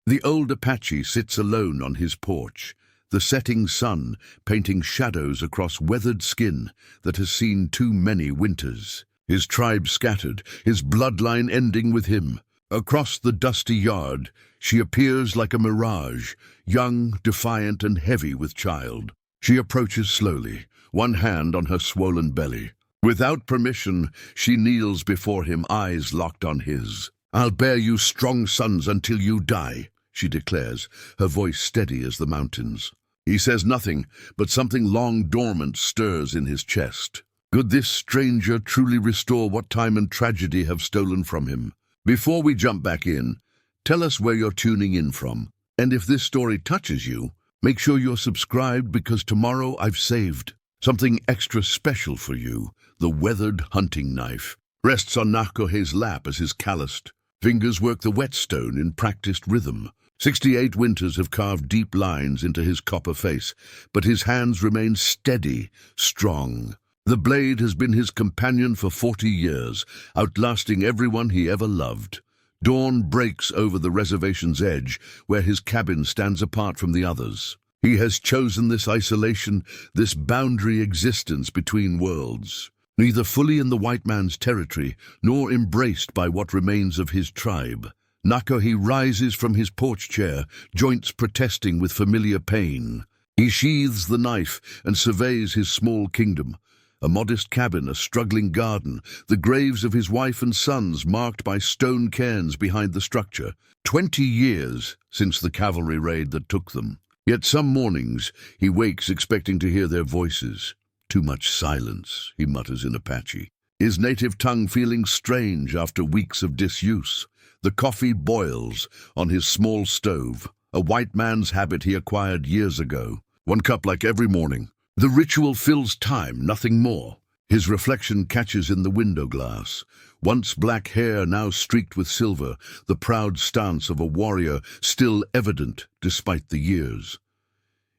The old Apache sits alone on his porch, the setting sun painting shadows across weathered skin that has seen too many winters. His tribe scattered, his bloodline ending with him. Across the dusty yard, she appears like a mirage, young, defiant, and heavy with child. She approaches slowly, one hand on her swollen belly. Without permission, she kneels before him, eyes locked on his. "I'll bear you strong sons until you die," she declares, her voice steady as the mountains. He says nothing, but something long dormant stirs in his chest. Could this stranger truly restore what time and tragedy have stolen from him? Before we jump back in, tell us where you're tuning in from. And if this story touches you, make sure you're subscribed, because tomorrow I've saved something extra special for you. The weathered hunting knife rests on Nakohe's lap as his calloused fingers work the whetstone in practiced rhythm. 68 winters have carved deep lines into his copper face, but his hands remain steady, strong. The blade has been his companion for 40 years, outlasting everyone he ever loved. Dawn breaks over the reservation's edge, where his cabin stands apart from the others. He has chosen this isolation, this boundary existence between worlds. Neither fully in the white man's territory, nor embraced by what remains of his tribe. Nakohe rises from his porch chair, joints protesting with familiar pain. He sheathes the knife and surveys his small kingdom. A modest cabin, a struggling garden, the graves of his wife and sons marked by stone cairns behind the structure. 20 years since the cavalry raid that took them. Yet some mornings he wakes expecting to hear their voices. "Too much silence," he mutters in Apache, his native tongue feeling strange after weeks of disuse. The coffee boils on his small stove, a white man's habit he acquired years ago. One cup like every morning. The ritual fills time, nothing more. His reflection catches in the window glass. Once black hair, now streaked with silver, the proud stance of a warrior still evident despite the years.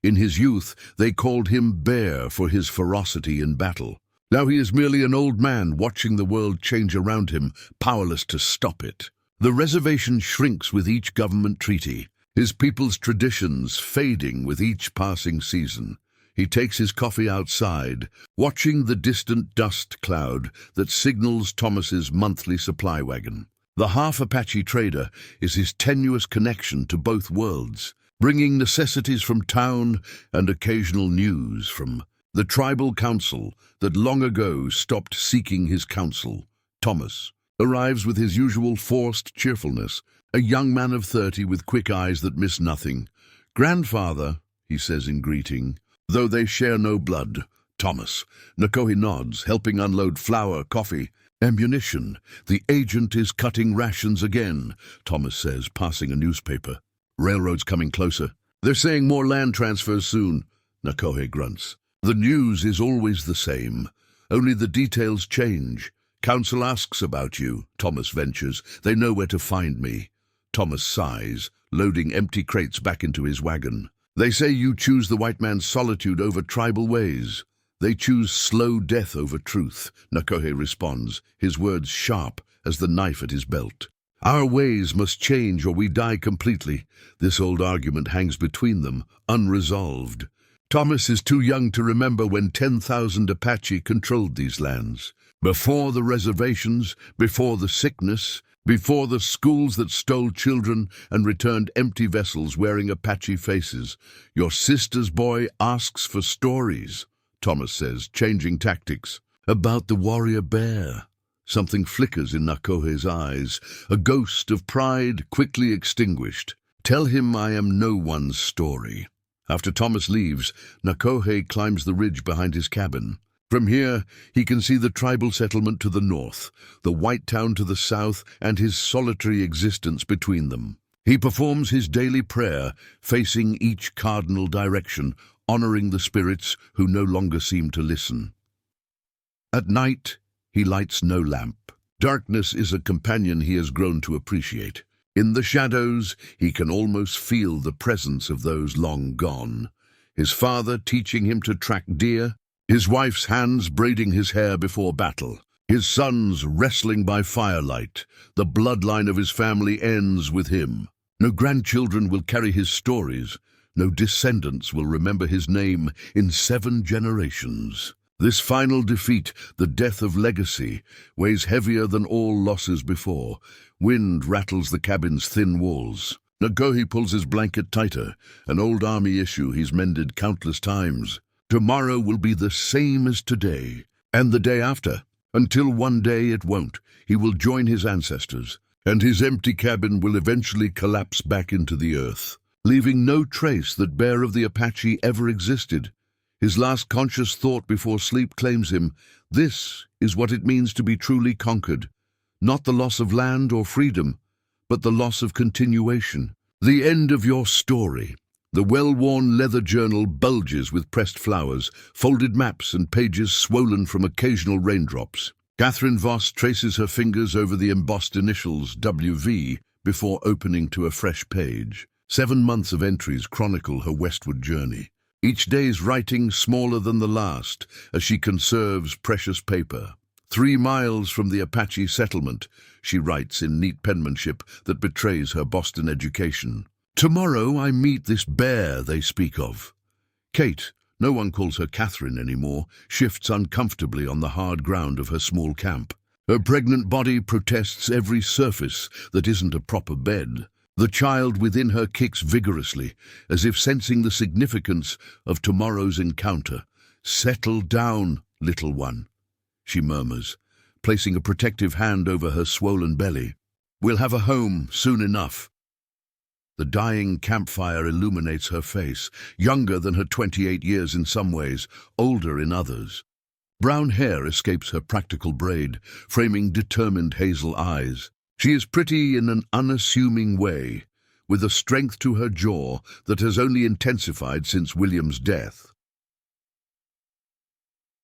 In his youth, they called him Bear for his ferocity in battle. Now he is merely an old man watching the world change around him, powerless to stop it. The reservation shrinks with each government treaty, his people's traditions fading with each passing season. He takes his coffee outside, watching the distant dust cloud that signals Thomas's monthly supply wagon. The half-Apache trader is his tenuous connection to both worlds, bringing necessities from town and occasional news from the tribal council that long ago stopped seeking his counsel. Thomas arrives with his usual forced cheerfulness, a young man of 30 with quick eyes that miss nothing. "Grandfather," he says in greeting, though they share no blood. "Thomas." Nakohe nods, helping unload flour, coffee, ammunition. "The agent is cutting rations again," Thomas says, passing a newspaper. "Railroad's coming closer. They're saying more land transfers soon," Nakohe grunts. "The news is always the same, only the details change. Council asks about you," Thomas ventures. "They know where to find me." Thomas sighs, loading empty crates back into his wagon. "They say you choose the white man's solitude over tribal ways. They choose slow death over truth," Nakohe responds, his words sharp as the knife at his belt. "Our ways must change or we die completely." This old argument hangs between them, unresolved. Thomas is too young to remember when 10,000 Apache controlled these lands. Before the reservations, before the sickness, before the schools that stole children and returned empty vessels wearing Apache faces. "Your sister's boy asks for stories," Thomas says, changing tactics. "About the warrior bear." Something flickers in Nakohe's eyes, a ghost of pride quickly extinguished. "Tell him I am no one's story." After Thomas leaves, Nakohe climbs the ridge behind his cabin. From here, he can see the tribal settlement to the north, the white town to the south, and his solitary existence between them. He performs his daily prayer, facing each cardinal direction, honoring the spirits who no longer seem to listen. At night, he lights no lamp. Darkness is a companion he has grown to appreciate. In the shadows, he can almost feel the presence of those long gone. His father teaching him to track deer, his wife's hands braiding his hair before battle, his sons wrestling by firelight. The bloodline of his family ends with him. No grandchildren will carry his stories. No descendants will remember his name in 7 generations. This final defeat, the death of legacy, weighs heavier than all losses before. Wind rattles the cabin's thin walls. Nagohi pulls his blanket tighter, an old army issue he's mended countless times. Tomorrow will be the same as today, and the day after, until one day it won't. He will join his ancestors, and his empty cabin will eventually collapse back into the earth, leaving no trace that Bear of the Apache ever existed. His last conscious thought before sleep claims him. This is what it means to be truly conquered. Not the loss of land or freedom, but the loss of continuation. The end of your story. The well-worn leather journal bulges with pressed flowers, folded maps and pages swollen from occasional raindrops. Catherine Voss traces her fingers over the embossed initials WV before opening to a fresh page. 7 months of entries chronicle her westward journey. Each day's writing smaller than the last as she conserves precious paper. 3 miles from the Apache settlement, she writes in neat penmanship that betrays her Boston education. Tomorrow I meet this bear they speak of. Kate, no one calls her Catherine anymore, shifts uncomfortably on the hard ground of her small camp. Her pregnant body protests every surface that isn't a proper bed. The child within her kicks vigorously, as if sensing the significance of tomorrow's encounter. "Settle down, little one," she murmurs, placing a protective hand over her swollen belly. "We'll have a home soon enough." The dying campfire illuminates her face, younger than her 28 years in some ways, older in others. Brown hair escapes her practical braid, framing determined hazel eyes. She is pretty in an unassuming way, with a strength to her jaw that has only intensified since William's death.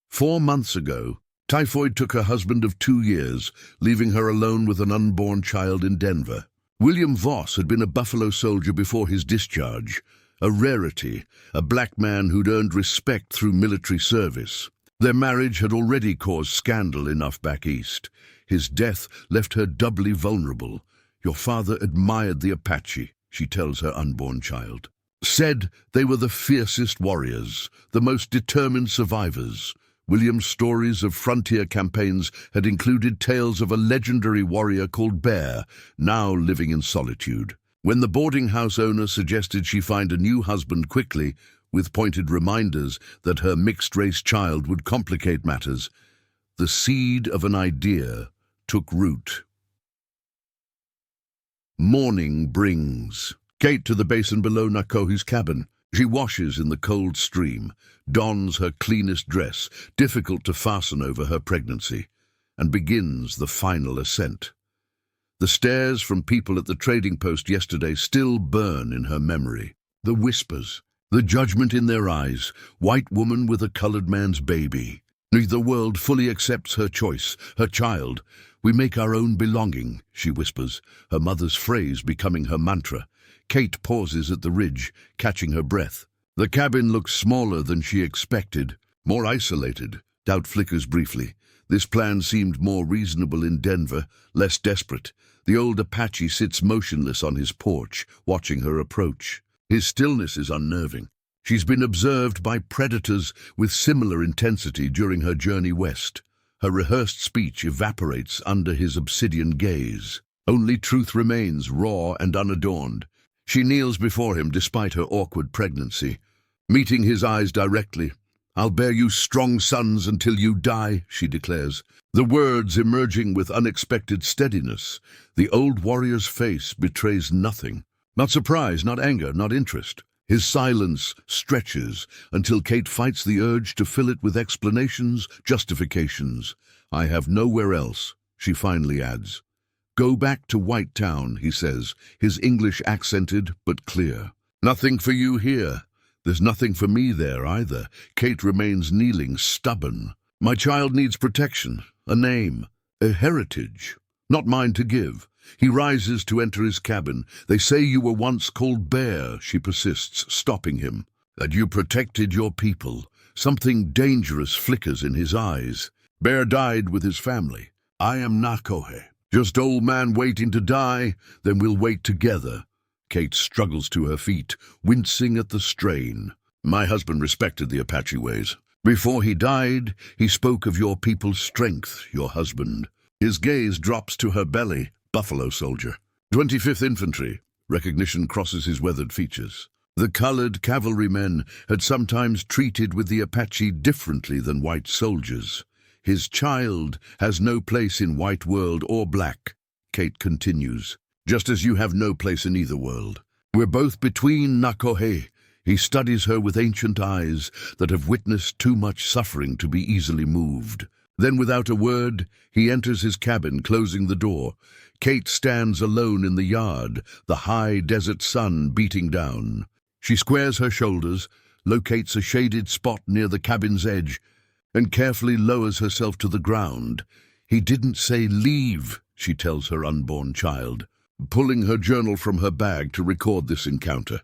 4 months ago, typhoid took her husband of 2 years, leaving her alone with an unborn child in Denver. William Voss had been a Buffalo soldier before his discharge, a rarity, a black man who'd earned respect through military service. Their marriage had already caused scandal enough back east. His death left her doubly vulnerable. "Your father admired the Apache," she tells her unborn child. "Said they were the fiercest warriors, the most determined survivors." William's stories of frontier campaigns had included tales of a legendary warrior called Bear, now living in solitude. When the boarding house owner suggested she find a new husband quickly, with pointed reminders that her mixed-race child would complicate matters, the seed of an idea took root. Morning brings Kate to the basin below Nakohi's cabin. She washes in the cold stream, dons her cleanest dress, difficult to fasten over her pregnancy, and begins the final ascent. The stares from people at the trading post yesterday still burn in her memory. The whispers, the judgment in their eyes, white woman with a colored man's baby. Neither world fully accepts her choice, her child. "We make our own belonging," she whispers, her mother's phrase becoming her mantra. Kate pauses at the ridge, catching her breath. The cabin looks smaller than she expected, more isolated. Doubt flickers briefly. This plan seemed more reasonable in Denver, less desperate. The old Apache sits motionless on his porch, watching her approach. His stillness is unnerving. She's been observed by predators with similar intensity during her journey west. Her rehearsed speech evaporates under his obsidian gaze. Only truth remains, raw and unadorned. She kneels before him despite her awkward pregnancy. Meeting his eyes directly, "I'll bear you strong sons until you die," she declares, the words emerging with unexpected steadiness. The old warrior's face betrays nothing. Not surprise, not anger, not interest. His silence stretches until Kate fights the urge to fill it with explanations, justifications. "I have nowhere else," she finally adds. "Go back to White Town," he says, his English accented but clear. "Nothing for you here. There's nothing for me there either." Kate remains kneeling, stubborn. "My child needs protection, a name, a heritage, not mine to give." He rises to enter his cabin. "They say you were once called Bear," she persists, stopping him. "That you protected your people." Something dangerous flickers in his eyes. "Bear died with his family. I am Nakohe. Just old man waiting to die, then we'll wait together." Kate struggles to her feet, wincing at the strain. My husband respected the Apache ways. Before he died, he spoke of your people's strength, your husband. His gaze drops to her belly, buffalo soldier. 25th Infantry. Recognition crosses his weathered features. The colored cavalrymen had sometimes treated with the Apache differently than white soldiers. His child has no place in white world or black, Kate continues, just as you have no place in either world. We're both between Nakohe. He studies her with ancient eyes that have witnessed too much suffering to be easily moved. Then, without a word, he enters his cabin, closing the door. Kate stands alone in the yard, the high desert sun beating down. She squares her shoulders, locates a shaded spot near the cabin's edge, and carefully lowers herself to the ground. He didn't say leave, she tells her unborn child, pulling her journal from her bag to record this encounter.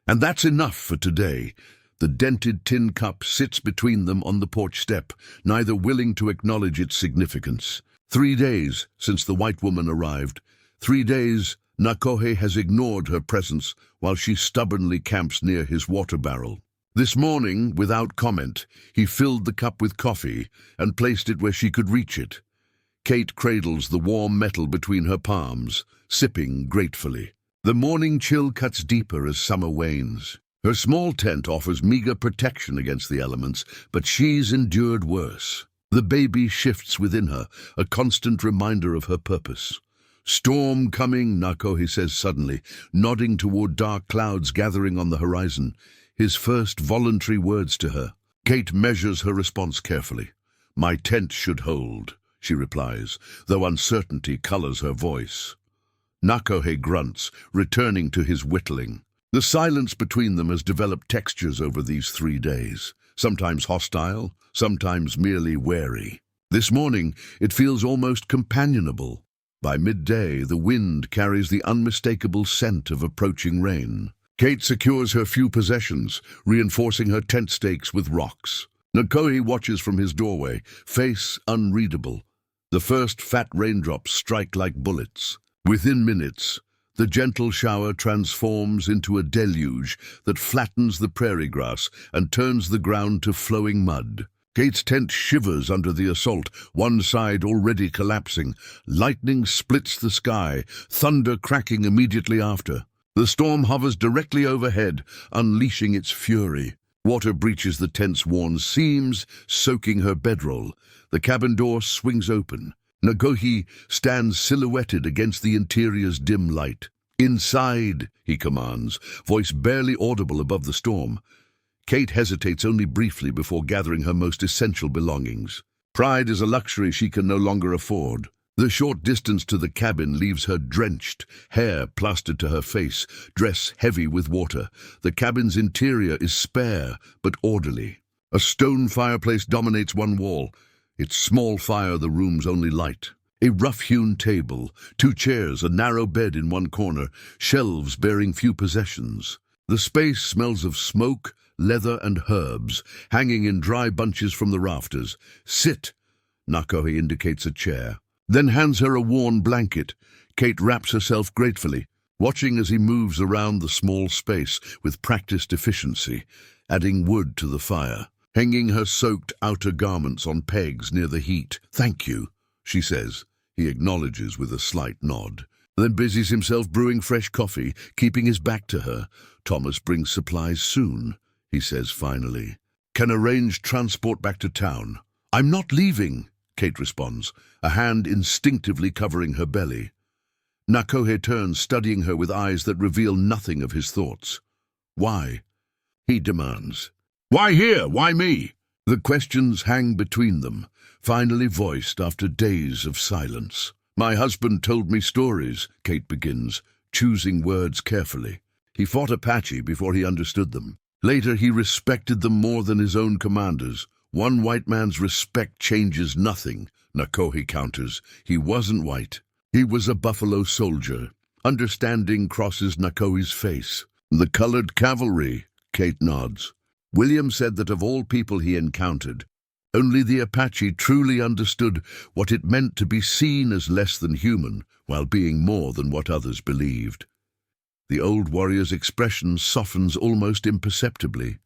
And that's enough for today. The dented tin cup sits between them on the porch step, neither willing to acknowledge its significance. 3 days since the white woman arrived. 3 days Nakohe has ignored her presence while she stubbornly camps near his water barrel. This morning, without comment, he filled the cup with coffee and placed it where she could reach it. Kate cradles the warm metal between her palms, sipping gratefully. The morning chill cuts deeper as summer wanes. Her small tent offers meager protection against the elements, but she's endured worse. The baby shifts within her, a constant reminder of her purpose. Storm coming, Nakohe says suddenly, nodding toward dark clouds gathering on the horizon. His first voluntary words to her. Kate measures her response carefully. My tent should hold, she replies, though uncertainty colors her voice. Nakohe grunts, returning to his whittling. The silence between them has developed textures over these 3 days, sometimes hostile, sometimes merely wary. This morning, it feels almost companionable. By midday, the wind carries the unmistakable scent of approaching rain. Kate secures her few possessions, reinforcing her tent stakes with rocks. Nakohe watches from his doorway, face unreadable. The first fat raindrops strike like bullets. Within minutes, the gentle shower transforms into a deluge that flattens the prairie grass and turns the ground to flowing mud. Kate's tent shivers under the assault, one side already collapsing. Lightning splits the sky, thunder cracking immediately after. The storm hovers directly overhead, unleashing its fury. Water breaches the tent's worn seams, soaking her bedroll. The cabin door swings open. Nakohe stands silhouetted against the interior's dim light. Inside, he commands, voice barely audible above the storm. Kate hesitates only briefly before gathering her most essential belongings. Pride is a luxury she can no longer afford. The short distance to the cabin leaves her drenched, hair plastered to her face, dress heavy with water. The cabin's interior is spare but orderly. A stone fireplace dominates one wall, its small fire the room's only light. A rough-hewn table, 2 chairs, a narrow bed in one corner, shelves bearing few possessions. The space smells of smoke, leather and herbs, hanging in dry bunches from the rafters. Sit, Nakohe indicates a chair, then hands her a worn blanket. Kate wraps herself gratefully, watching as he moves around the small space with practiced efficiency, adding wood to the fire, hanging her soaked outer garments on pegs near the heat. Thank you, she says. He acknowledges with a slight nod, then busies himself brewing fresh coffee, keeping his back to her. Thomas brings supplies soon, he says finally. Can arrange transport back to town. I'm not leaving, Kate responds, a hand instinctively covering her belly. Nakohe turns, studying her with eyes that reveal nothing of his thoughts. Why? He demands. Why here? Why me? The questions hang between them, finally voiced after days of silence. My husband told me stories, Kate begins, choosing words carefully. He fought Apache before he understood them. Later he respected them more than his own commanders. One white man's respect changes nothing, Nakohe counters. He wasn't white. He was a buffalo soldier. Understanding crosses Nakohe's face. The colored cavalry, Kate nods. William said that of all people he encountered, only the Apache truly understood what it meant to be seen as less than human while being more than what others believed. The old warrior's expression softens almost imperceptibly.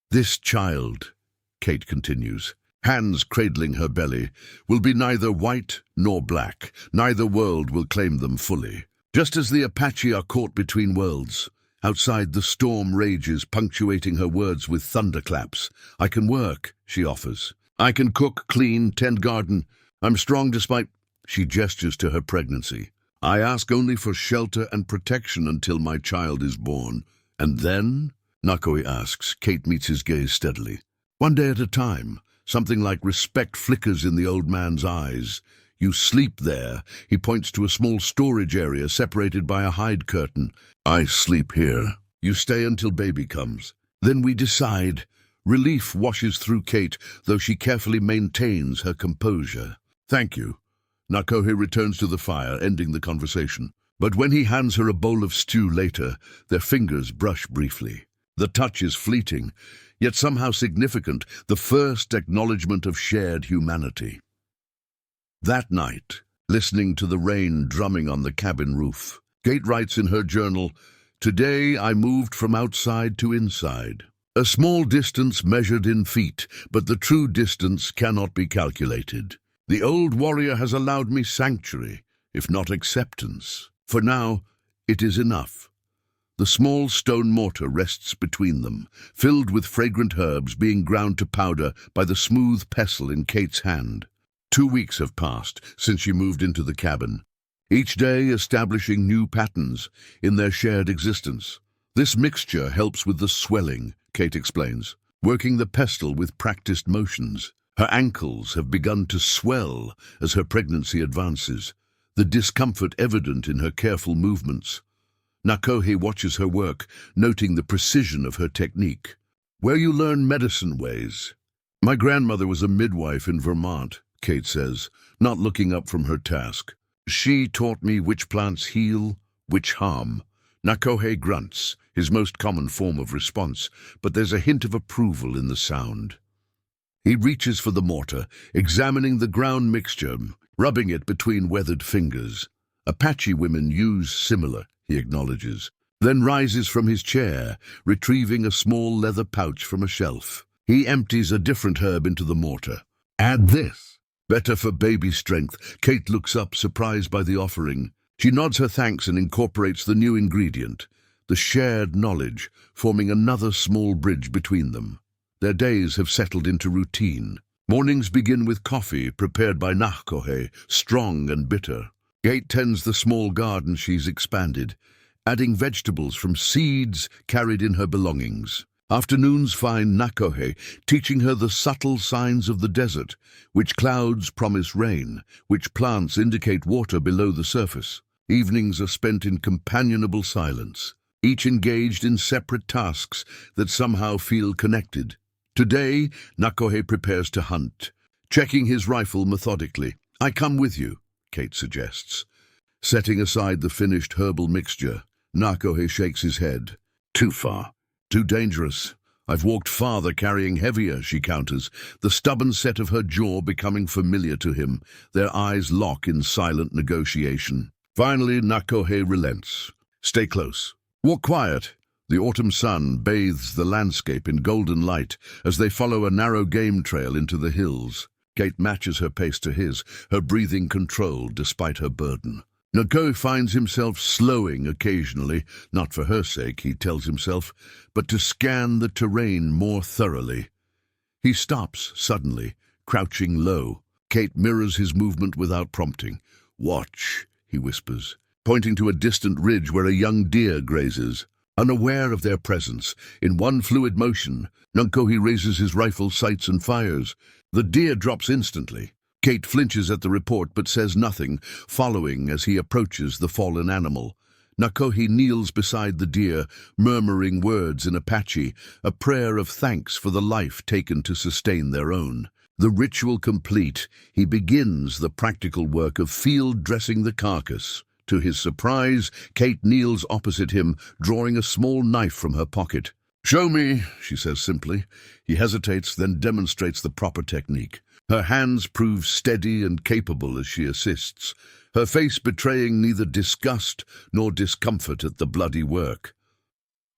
"This child," Kate continues, hands cradling her belly, "will be neither white nor black. Neither world will claim them fully. Just as the Apache are caught between worlds. Outside the storm rages, punctuating her words with thunderclaps. I can work," she offers. "I can cook, clean, tend garden. I'm strong despite—" She gestures to her pregnancy. "I ask only for shelter and protection until my child is born. And then?" Nakohe asks. Kate meets his gaze steadily. "One day at a time." Something like respect flickers in the old man's eyes. "You sleep there." He points to a small storage area separated by a hide curtain. "I sleep here. You stay until baby comes. Then we decide." Relief washes through Kate, though she carefully maintains her composure. "Thank you." Nakohe returns to the fire, ending the conversation. But when he hands her a bowl of stew later, their fingers brush briefly. The touch is fleeting, yet somehow significant, the first acknowledgement of shared humanity. That night, listening to the rain drumming on the cabin roof, Kate writes in her journal, "Today I moved from outside to inside. A small distance measured in feet, but the true distance cannot be calculated. The old warrior has allowed me sanctuary, if not acceptance. For now, it is enough." The small stone mortar rests between them, filled with fragrant herbs being ground to powder by the smooth pestle in Kate's hand. 2 weeks have passed since she moved into the cabin, each day establishing new patterns in their shared existence. "This mixture helps with the swelling," Kate explains, working the pestle with practiced motions. Her ankles have begun to swell as her pregnancy advances, the discomfort evident in her careful movements. Nakohe watches her work, noting the precision of her technique. "Where you learn medicine ways?" "My grandmother was a midwife in Vermont," Kate says, not looking up from her task. "She taught me which plants heal, which harm." Nakohe grunts, his most common form of response, but there's a hint of approval in the sound. He reaches for the mortar, examining the ground mixture, rubbing it between weathered fingers. "Apache women use similar," he acknowledges, then rises from his chair, retrieving a small leather pouch from a shelf. He empties a different herb into the mortar. "Add this. Better for baby strength." Kate looks up, surprised by the offering. She nods her thanks and incorporates the new ingredient, the shared knowledge, forming another small bridge between them. Their days have settled into routine. Mornings begin with coffee prepared by Nakohe, strong and bitter. Kate tends the small garden she's expanded, adding vegetables from seeds carried in her belongings. Afternoons find Nakohe teaching her the subtle signs of the desert, which clouds promise rain, which plants indicate water below the surface. Evenings are spent in companionable silence, each engaged in separate tasks that somehow feel connected. Today, Nakohe prepares to hunt, checking his rifle methodically. "I come with you," Kate suggests. Setting aside the finished herbal mixture, Nakohe shakes his head. "Too far. Too dangerous. I've walked farther carrying heavier," she counters, the stubborn set of her jaw becoming familiar to him. Their eyes lock in silent negotiation. Finally, Nakohe relents. "Stay close. Walk quiet." The autumn sun bathes the landscape in golden light as they follow a narrow game trail into the hills. Kate matches her pace to his, her breathing controlled despite her burden. Nakohe finds himself slowing occasionally, not for her sake, he tells himself, but to scan the terrain more thoroughly. He stops suddenly, crouching low. Kate mirrors his movement without prompting. "Watch," he whispers, pointing to a distant ridge where a young deer grazes. Unaware of their presence, in one fluid motion, Nakohe raises his rifle sights and fires. The deer drops instantly. Kate flinches at the report but says nothing, following as he approaches the fallen animal. Nakohe kneels beside the deer, murmuring words in Apache, a prayer of thanks for the life taken to sustain their own. The ritual complete, he begins the practical work of field dressing the carcass. To his surprise, Kate kneels opposite him, drawing a small knife from her pocket. "Show me," she says simply. He hesitates, then demonstrates the proper technique. Her hands prove steady and capable as she assists, her face betraying neither disgust nor discomfort at the bloody work.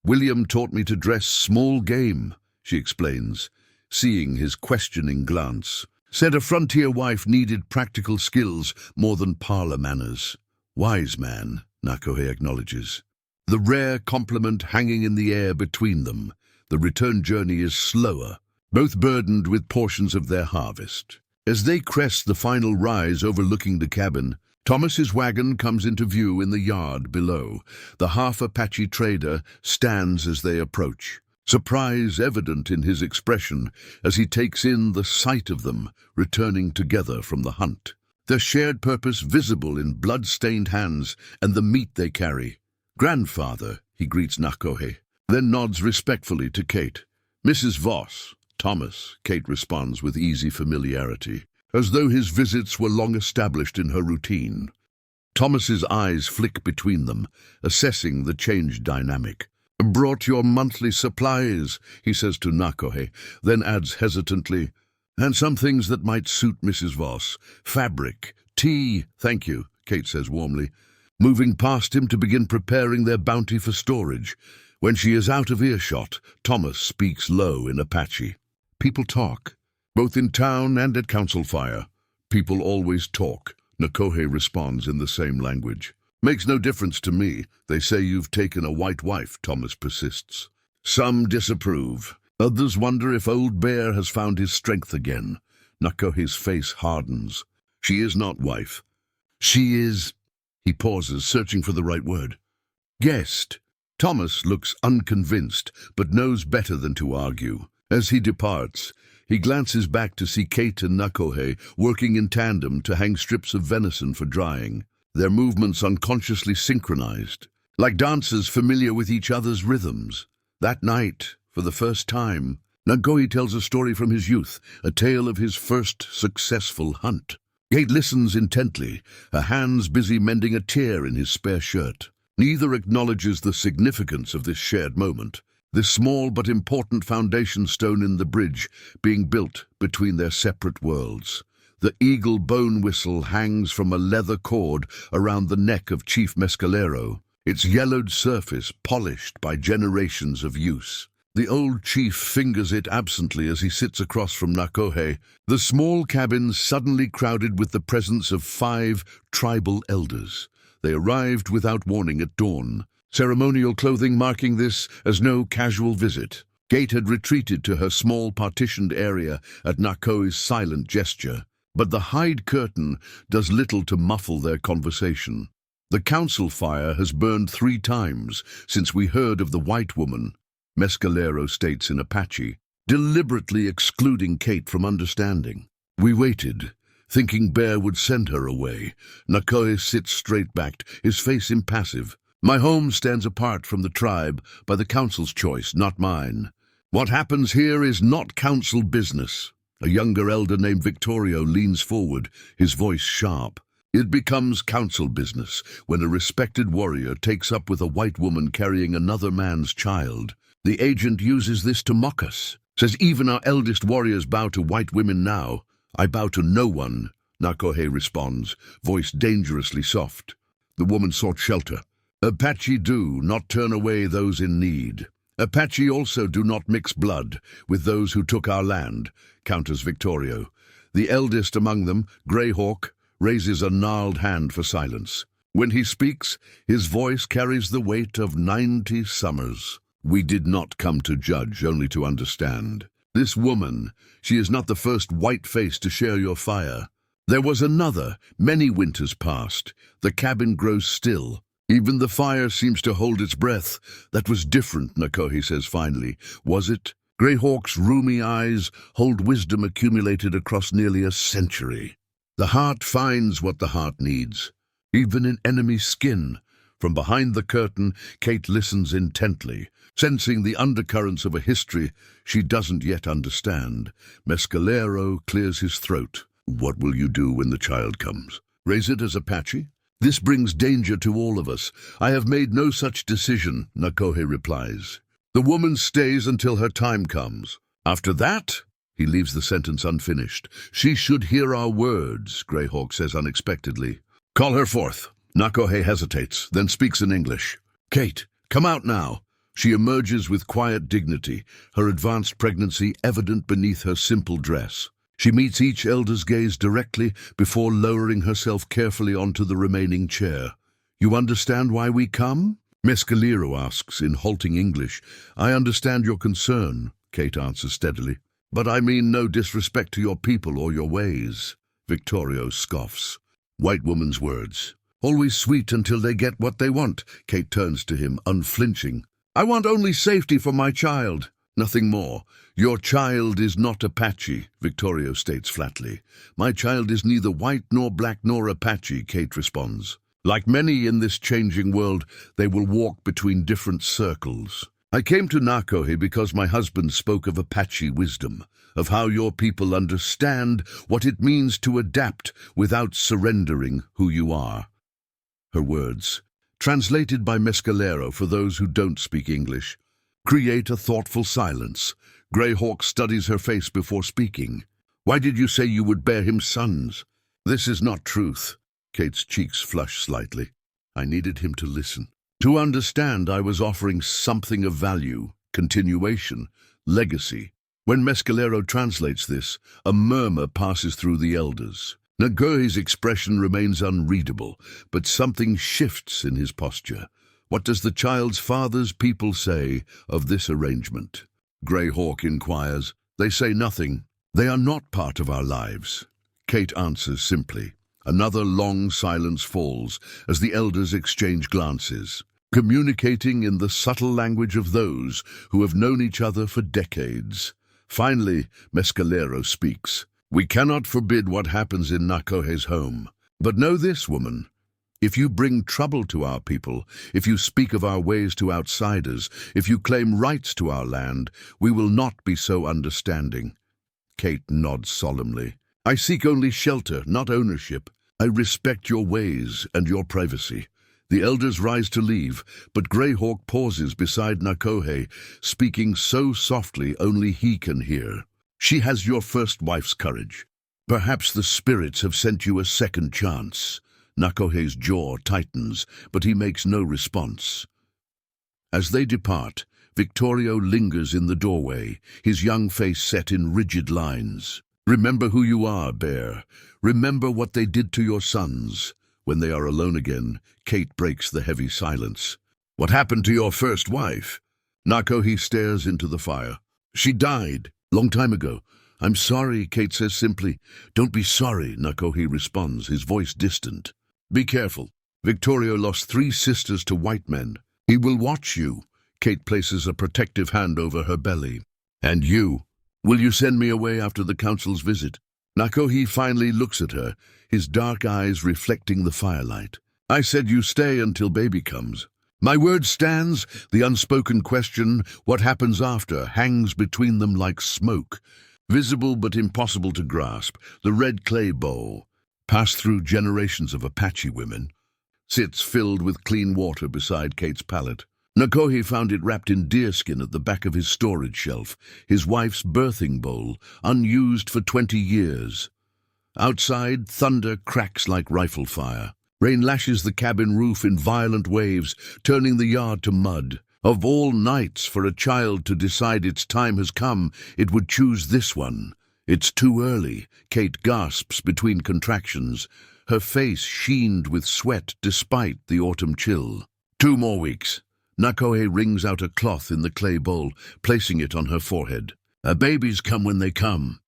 "William taught me to dress small game," she explains, seeing his questioning glance. "Said a frontier wife needed practical skills more than parlor manners." "Wise man," Nakohe acknowledges. The rare compliment hanging in the air between them. The return journey is slower, both burdened with portions of their harvest. As they crest the final rise overlooking the cabin, Thomas's wagon comes into view in the yard below. The half-Apache trader stands as they approach, surprise evident in his expression as he takes in the sight of them returning together from the hunt. Their shared purpose visible in blood-stained hands and the meat they carry. "Grandfather," he greets Nakohe, then nods respectfully to Kate. "Mrs. Voss." "Thomas," Kate responds with easy familiarity, as though his visits were long established in her routine. Thomas's eyes flick between them, assessing the changed dynamic. "Brought your monthly supplies," he says to Nakohe, then adds hesitantly, "and some things that might suit Mrs. Voss. Fabric, tea." "Thank you," Kate says warmly, moving past him to begin preparing their bounty for storage. When she is out of earshot, Thomas speaks low in Apache. "People talk, both in town and at council fire." "People always talk," Nakohe responds in the same language. "Makes no difference to me. They say you've taken a white wife," Thomas persists. "Some disapprove. Others wonder if Old Bear has found his strength again." Nakohe's face hardens. "She is not wife. She is—" He pauses, searching for the right word. "Guest." Thomas looks unconvinced, but knows better than to argue. As he departs, he glances back to see Kate and Nakohe working in tandem to hang strips of venison for drying, their movements unconsciously synchronized, like dancers familiar with each other's rhythms. That night, for the first time, Nakohe tells a story from his youth, a tale of his first successful hunt. Kate listens intently, her hands busy mending a tear in his spare shirt. Neither acknowledges the significance of this shared moment, this small but important foundation stone in the bridge being built between their separate worlds. The eagle bone whistle hangs from a leather cord around the neck of Chief Mescalero, its yellowed surface polished by generations of use. The old chief fingers it absently as he sits across from Nakohe, the small cabin suddenly crowded with the presence of 5 tribal elders. They arrived without warning at dawn, ceremonial clothing marking this as no casual visit. Kate had retreated to her small partitioned area at Nakohe's silent gesture, but the hide curtain does little to muffle their conversation. The council fire has burned 3 times since we heard of the white woman, Mescalero states in Apache, deliberately excluding Kate from understanding. "We waited, thinking Bear would send her away." Nakohe sits straight-backed, his face impassive. "My home stands apart from the tribe by the council's choice, not mine. What happens here is not council business." A younger elder named Victorio leans forward, his voice sharp. "It becomes council business when a respected warrior takes up with a white woman carrying another man's child. The agent uses this to mock us, says even our eldest warriors bow to white women now. I bow to no one," Nakohe responds, voice dangerously soft. The woman sought shelter. "Apache do not turn away those in need. Apache also do not mix blood with those who took our land," counters Victorio. The eldest among them, Greyhawk, raises a gnarled hand for silence. When he speaks, his voice carries the weight of 90 summers. "We did not come to judge, only to understand. This woman, she is not the first white face to share your fire. There was another, many winters past. The cabin grows still. Even the fire seems to hold its breath. That was different," Nakohe says finally. "Was it?" Greyhawk's roomy eyes hold wisdom accumulated across nearly a century. "The heart finds what the heart needs, even in enemy skin." From behind the curtain, Kate listens intently, sensing the undercurrents of a history she doesn't yet understand. Mescalero clears his throat. "What will you do when the child comes? Raise it as Apache? This brings danger to all of us. I have made no such decision," Nakohe replies. "The woman stays until her time comes. After that, He leaves the sentence unfinished. She should hear our words, Greyhawk says unexpectedly. Call her forth. Nakohe hesitates, then speaks in English. Kate, come out now. She emerges with quiet dignity, her advanced pregnancy evident beneath her simple dress. She meets each elder's gaze directly before lowering herself carefully onto the remaining chair. You understand why we come? Mescalero asks in halting English. I understand your concern, Kate answers steadily. But I mean no disrespect to your people or your ways. Victorio scoffs. White woman's words. Always sweet until they get what they want. Kate turns to him, unflinching. I want only safety for my child. Nothing more. Your child is not Apache, Victorio states flatly. My child is neither white nor black nor Apache, Kate responds. Like many in this changing world, they will walk between different circles. I came to Nakohe because my husband spoke of Apache wisdom, of how your people understand what it means to adapt without surrendering who you are. Her words, translated by Mescalero for those who don't speak English, create a thoughtful silence. Greyhawk studies her face before speaking. Why did you say you would bear him sons? This is not truth. Kate's cheeks flush slightly. I needed him to listen. To understand, I was offering something of value, continuation, legacy. When Mescalero translates this, a murmur passes through the elders. Nakohe's expression remains unreadable, but something shifts in his posture. What does the child's father's people say of this arrangement? Greyhawk inquires. They say nothing. They are not part of our lives. Kate answers simply. Another long silence falls as the elders exchange glances, communicating in the subtle language of those who have known each other for decades. Finally, Mescalero speaks. We cannot forbid what happens in Nakohe's home. But know this, woman. If you bring trouble to our people, if you speak of our ways to outsiders, if you claim rights to our land, we will not be so understanding. Kate nods solemnly. I seek only shelter, not ownership. I respect your ways and your privacy. The elders rise to leave, but Greyhawk pauses beside Nakohe, speaking so softly only he can hear. She has your first wife's courage. Perhaps the spirits have sent you a second chance. Nakohe's jaw tightens, but he makes no response. As they depart, Victorio lingers in the doorway, his young face set in rigid lines. Remember who you are, Bear. Remember what they did to your sons. When they are alone again, Kate breaks the heavy silence. What happened to your first wife? Nakohe stares into the fire. She died, long time ago. I'm sorry, Kate says simply. Don't be sorry, Nakohe responds, his voice distant. Be careful. Victorio lost 3 sisters to white men. He will watch you. Kate places a protective hand over her belly. And you? Will you send me away after the council's visit? Nakohe finally looks at her, his dark eyes reflecting the firelight. I said you stay until baby comes. My word stands. The unspoken question, what happens after, hangs between them like smoke. Visible but impossible to grasp, the red clay bowl, passed through generations of Apache women, sits filled with clean water beside Kate's pallet. Nakohe found it wrapped in deerskin at the back of his storage shelf, his wife's birthing bowl, unused for 20 years. Outside, thunder cracks like rifle fire. Rain lashes the cabin roof in violent waves, turning the yard to mud. Of all nights for a child to decide its time has come, it would choose this one. It's too early, Kate gasps between contractions, her face sheened with sweat despite the autumn chill. 2 more weeks. Nakohe wrings out a cloth in the clay bowl, placing it on her forehead. Babies come when they come.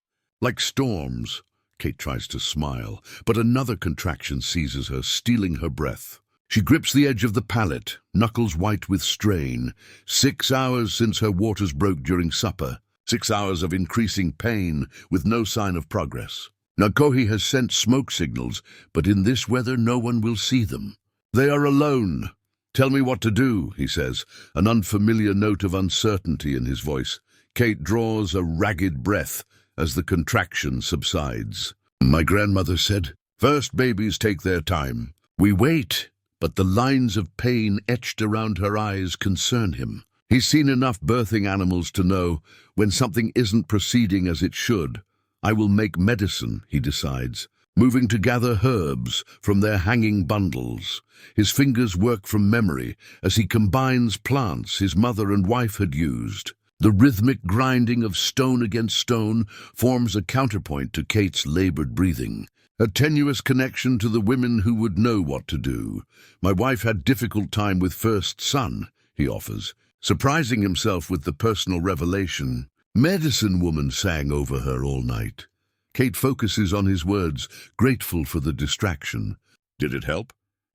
Like storms. Kate tries to smile, but another contraction seizes her, stealing her breath. She grips the edge of the pallet, knuckles white with strain. 6 hours since her waters broke during supper. 6 hours of increasing pain, with no sign of progress. Nakohe has sent smoke signals, but in this weather no one will see them. They are alone. Tell me what to do, he says, an unfamiliar note of uncertainty in his voice. Kate draws a ragged breath as the contraction subsides. My grandmother said, first babies take their time. We wait, but the lines of pain etched around her eyes concern him. He's seen enough birthing animals to know when something isn't proceeding as it should. I will make medicine, he decides, moving to gather herbs from their hanging bundles. His fingers work from memory as he combines plants his mother and wife had used. The rhythmic grinding of stone against stone forms a counterpoint to Kate's labored breathing, a tenuous connection to the women who would know what to do. My wife had difficult time with first son, he offers, surprising himself with the personal revelation. Medicine woman sang over her all night. Kate focuses on his words, grateful for the distraction. Did it help?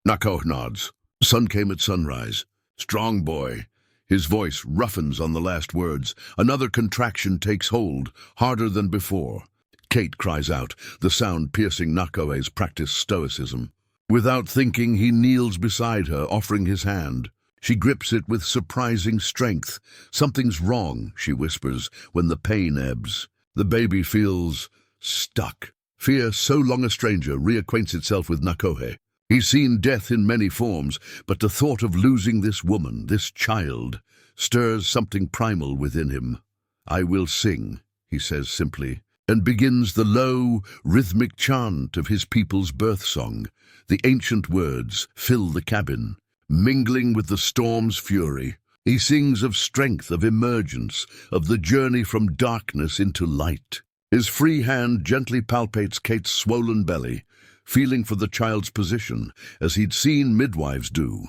Nako nods. Sun came at sunrise. Strong boy. His voice roughens on the last words. Another contraction takes hold, harder than before. Kate cries out, the sound piercing Nakoe's practiced stoicism. Without thinking, he kneels beside her, offering his hand. She grips it with surprising strength. Something's wrong, she whispers, when the pain ebbs. The baby feels stuck. Fear, so long a stranger, reacquaints itself with Nakohe. He's seen death in many forms, but the thought of losing this woman, this child, stirs something primal within him. I will sing, he says simply, and begins the low, rhythmic chant of his people's birth song. The ancient words fill the cabin, mingling with the storm's fury. He sings of strength, of emergence, of the journey from darkness into light. His free hand gently palpates Kate's swollen belly, feeling for the child's position, as he'd seen midwives do.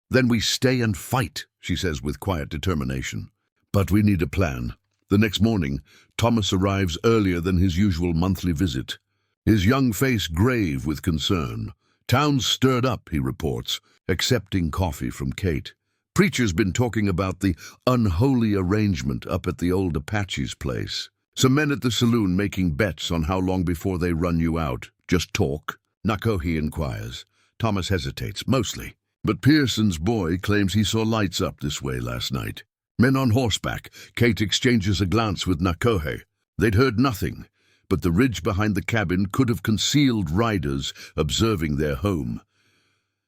Then we stay and fight, she says with quiet determination. But we need a plan. The next morning, Thomas arrives earlier than his usual monthly visit. His young face grave with concern. Town's stirred up, he reports, accepting coffee from Kate. Preacher's been talking about the unholy arrangement up at the old Apache's place. Some men at the saloon making bets on how long before they run you out. Just talk? Nakohe inquires. Thomas hesitates, mostly. But Pearson's boy claims he saw lights up this way last night. Men on horseback. Kate exchanges a glance with Nakohe. They'd heard nothing, but the ridge behind the cabin could have concealed riders observing their home.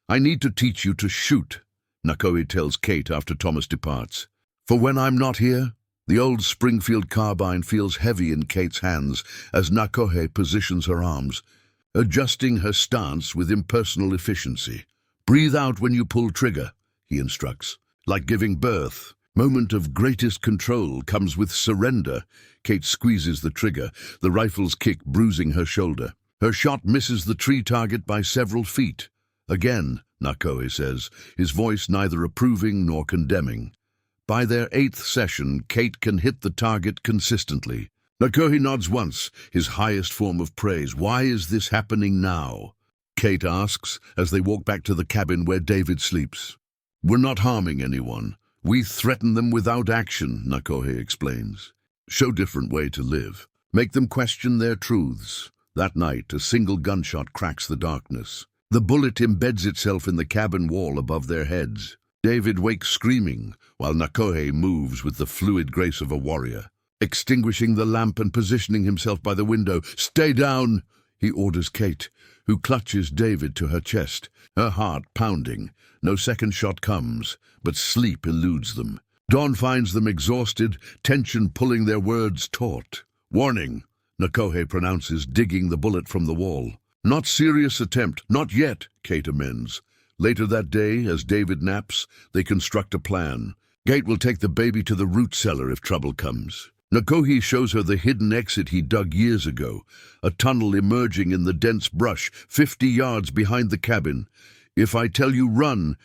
I need to teach you to shoot, Nakohe tells Kate after Thomas departs. For when I'm not here, the old Springfield carbine feels heavy in Kate's hands as Nakohe positions her arms, adjusting her stance with impersonal efficiency. Breathe out when you pull trigger, he instructs, like giving birth. Moment of greatest control comes with surrender. Kate squeezes the trigger, the rifle's kick bruising her shoulder. Her shot misses the tree target by several feet. Again, Nakohe says, his voice neither approving nor condemning. By their 8th session, Kate can hit the target consistently. Nakohe nods once, his highest form of praise. Why is this happening now? Kate asks, as they walk back to the cabin where David sleeps. We're not harming anyone. We threaten them without action, Nakohe explains. Show different way to live. Make them question their truths. That night, a single gunshot cracks the darkness. The bullet embeds itself in the cabin wall above their heads. David wakes screaming, while Nakohe moves with the fluid grace of a warrior. Extinguishing the lamp and positioning himself by the window. Stay down, he orders Kate, who clutches David to her chest, her heart pounding. No second shot comes, but sleep eludes them. Dawn finds them exhausted, tension pulling their words taut. Warning, Nakohe pronounces, digging the bullet from the wall. Not serious attempt, not yet, Kate amends. Later that day, as David naps, they construct a plan. Kate will take the baby to the root cellar if trouble comes. Nakohe shows her the hidden exit he dug years ago, a tunnel emerging in the dense brush 50 yards behind the cabin. If I tell you run,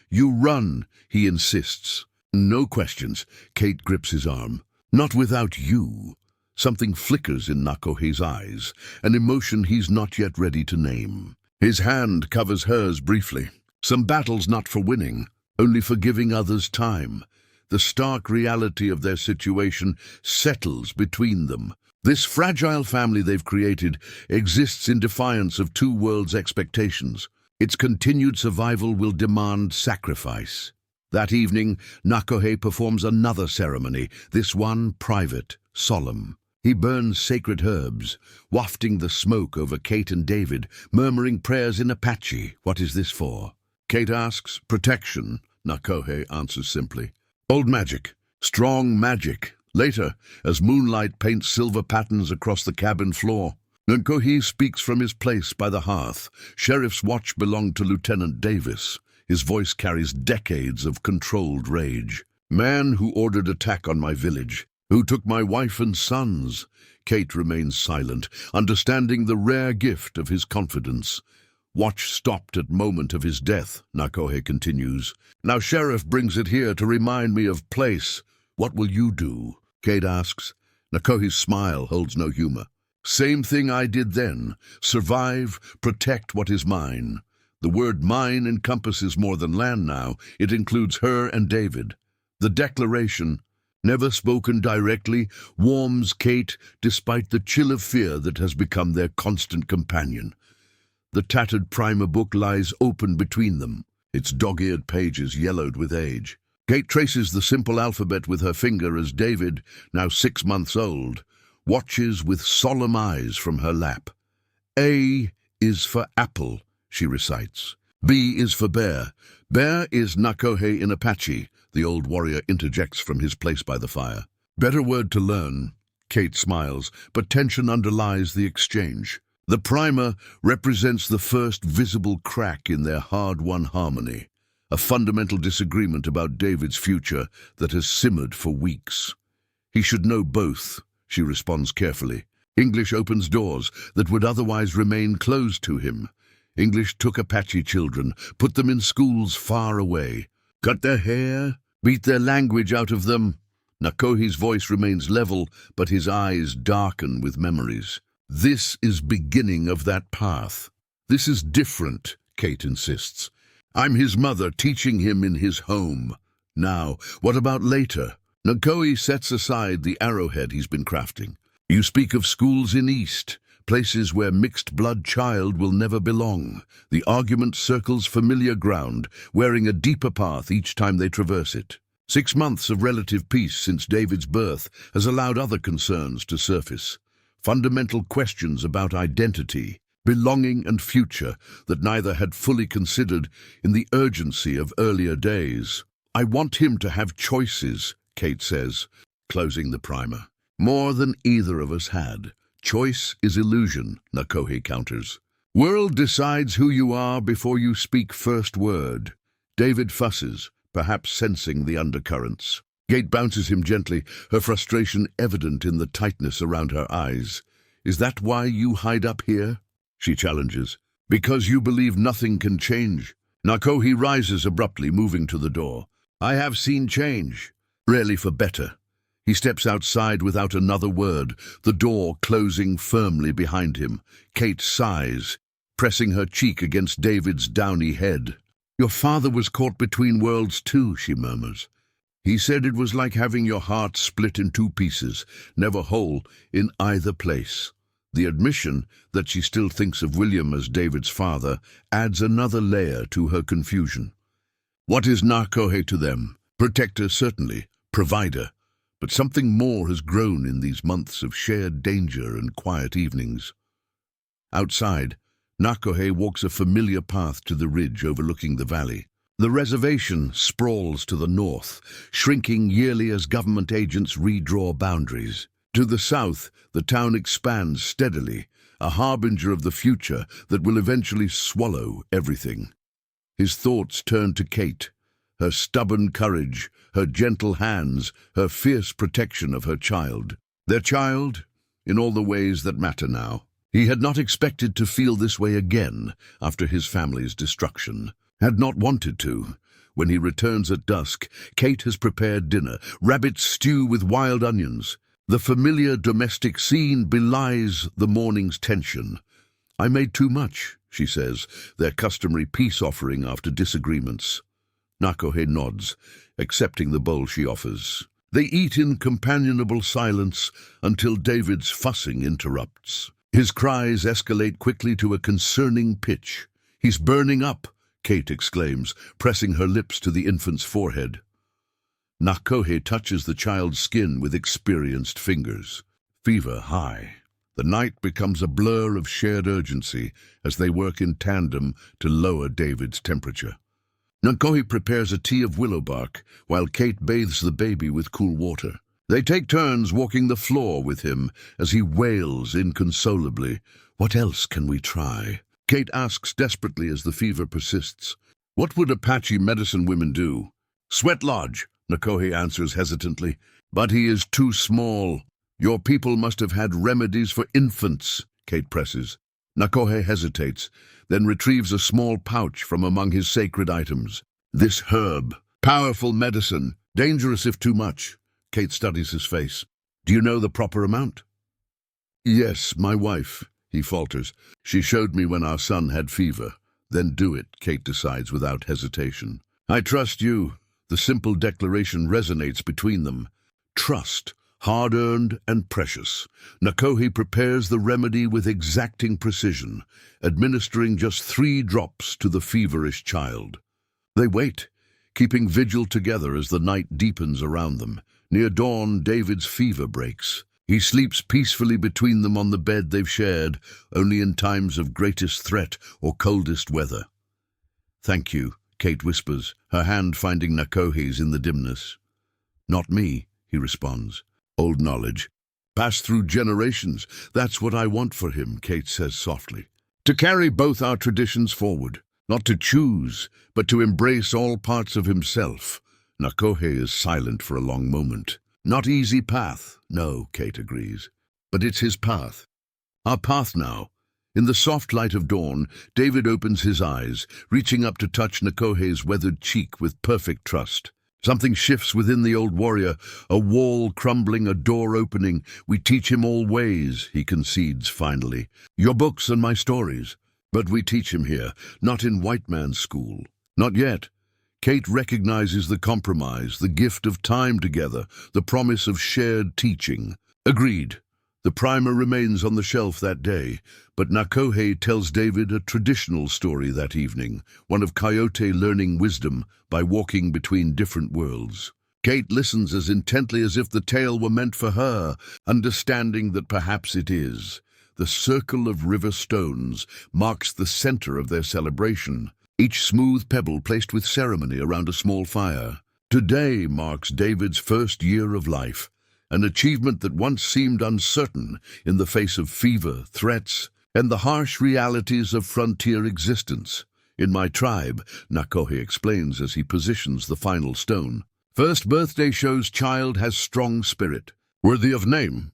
he insists. No questions. Kate grips his arm. Not without you. Something flickers in Nakohe's eyes, an emotion he's not yet ready to name. His hand covers hers briefly. Some battles not for winning, only for giving others time. The stark reality of their situation settles between them. This fragile family they've created exists in defiance of two worlds' expectations. Its continued survival will demand sacrifice. That evening, Nakohe performs another ceremony, this one private, solemn. He burns sacred herbs, wafting the smoke over Kate and David, murmuring prayers in Apache. What is this for? Kate asks. Protection, Nakohe answers simply. Old magic. Strong magic. Later, as moonlight paints silver patterns across the cabin floor, Nkohi speaks from his place by the hearth. Sheriff's watch belonged to Lieutenant Davis. His voice carries decades of controlled rage. Man who ordered attack on my village, who took my wife and sons. Kate remains silent, understanding the rare gift of his confidence. Watch stopped at moment of his death, Nkohi continues. Now Sheriff brings it here to remind me of place. What will you do? Kate asks. Nkohi's smile holds no humor. Same thing I did then. Survive, protect what is mine. The word mine encompasses more than land now. It includes her and David. The declaration, never spoken directly, warms Kate despite the chill of fear that has become their constant companion. The tattered primer book lies open between them, its dog-eared pages yellowed with age. Kate traces the simple alphabet with her finger as David, now 6 months old, watches with solemn eyes from her lap. A is for apple, she recites. B is for bear. Bear is Nkohi in Apache, the old warrior interjects from his place by the fire. Better word to learn. Kate smiles, but tension underlies the exchange. The primer represents the first visible crack in their hard-won harmony, a fundamental disagreement about David's future that has simmered for weeks. He should know both, she responds carefully. English opens doors that would otherwise remain closed to him. English took Apache children, put them in schools far away, cut their hair, beat their language out of them. Nkohi's voice remains level, but his eyes darken with memories. This is beginning of that path. This is different, Kate insists. I'm his mother, teaching him in his home. Now, what about later? Nkohi sets aside the arrowhead he's been crafting. You speak of schools in East, places where mixed-blood child will never belong. The argument circles familiar ground, wearing a deeper path each time they traverse it. 6 months of relative peace since David's birth has allowed other concerns to surface. Fundamental questions about identity, belonging and future that neither had fully considered in the urgency of earlier days. I want him to have choices, Kate says, closing the primer. More than either of us had. Choice is illusion, Nkohi counters. World decides who you are before you speak first word. David fusses, perhaps sensing the undercurrents. Kate bounces him gently, her frustration evident in the tightness around her eyes. Is that why you hide up here? She challenges. Because you believe nothing can change. Nkohi rises abruptly, moving to the door. I have seen change, rarely for better. He steps outside without another word, the door closing firmly behind him. Kate sighs, pressing her cheek against David's downy head. Your father was caught between worlds too, she murmurs. He said it was like having your heart split in 2 pieces, never whole in either place. The admission that she still thinks of William as David's father adds another layer to her confusion. What is Nkohi to them? Protector, certainly. Provider. But something more has grown in these months of shared danger and quiet evenings. Outside, Nkohi walks a familiar path to the ridge overlooking the valley. The reservation sprawls to the north, shrinking yearly as government agents redraw boundaries. To the south, the town expands steadily, a harbinger of the future that will eventually swallow everything. His thoughts turn to Kate, her stubborn courage, her gentle hands, her fierce protection of her child. Their child, in all the ways that matter now. He had not expected to feel this way again after his family's destruction. Had not wanted to. When he returns at dusk, Kate has prepared dinner, rabbit stew with wild onions. The familiar domestic scene belies the morning's tension. I made too much, she says, their customary peace offering after disagreements. Nkohi nods, accepting the bowl she offers. They eat in companionable silence until David's fussing interrupts. His cries escalate quickly to a concerning pitch. He's burning up, Kate exclaims, pressing her lips to the infant's forehead. Nkohi touches the child's skin with experienced fingers. Fever high. The night becomes a blur of shared urgency as they work in tandem to lower David's temperature. Nakohe prepares a tea of willow bark, while Kate bathes the baby with cool water. They take turns walking the floor with him as he wails inconsolably. "What else can we try?" Kate asks desperately as the fever persists. "What would Apache medicine women do?" "Sweat lodge," Nakohe answers hesitantly. "But he is too small." "Your people must have had remedies for infants," Kate presses. Nakohe hesitates, then retrieves a small pouch from among his sacred items. "This herb, powerful medicine, dangerous if too much." Kate studies his face. "Do you know the proper amount?" "Yes, my wife," he falters. "She showed me when our son had fever." "Then do it," Kate decides without hesitation. "I trust you." The simple declaration resonates between them. Trust, hard-earned and precious. Nakohe prepares the remedy with exacting precision, administering just 3 drops to the feverish child. They wait, keeping vigil together as the night deepens around them. Near dawn, David's fever breaks. He sleeps peacefully between them on the bed they've shared, only in times of greatest threat or coldest weather. "Thank you," Kate whispers, her hand finding Nakohe's in the dimness. "Not me," he responds. "Old knowledge. Passed through generations. That's what I want for him," Kate says softly. "To carry both our traditions forward. Not to choose, but to embrace all parts of himself." Nakohe is silent for a long moment. "Not easy path." "No," Kate agrees. "But it's his path. Our path now." In the soft light of dawn, David opens his eyes, reaching up to touch Nakohe's weathered cheek with perfect trust. Something shifts within the old warrior, a wall crumbling, a door opening. "We teach him all ways," he concedes finally. "Your books and my stories. But we teach him here, not in white man's school." "Not yet." Kate recognizes the compromise, the gift of time together, the promise of shared teaching. Agreed. The primer remains on the shelf that day, but Nakohe tells David a traditional story that evening, one of Coyote learning wisdom by walking between different worlds. Kate listens as intently as if the tale were meant for her, understanding that perhaps it is. The circle of river stones marks the center of their celebration, each smooth pebble placed with ceremony around a small fire. Today marks David's first year of life, an achievement that once seemed uncertain in the face of fever, threats, and the harsh realities of frontier existence. "In my tribe," Nakohe explains as he positions the final stone, "first birthday shows child has strong spirit, worthy of name."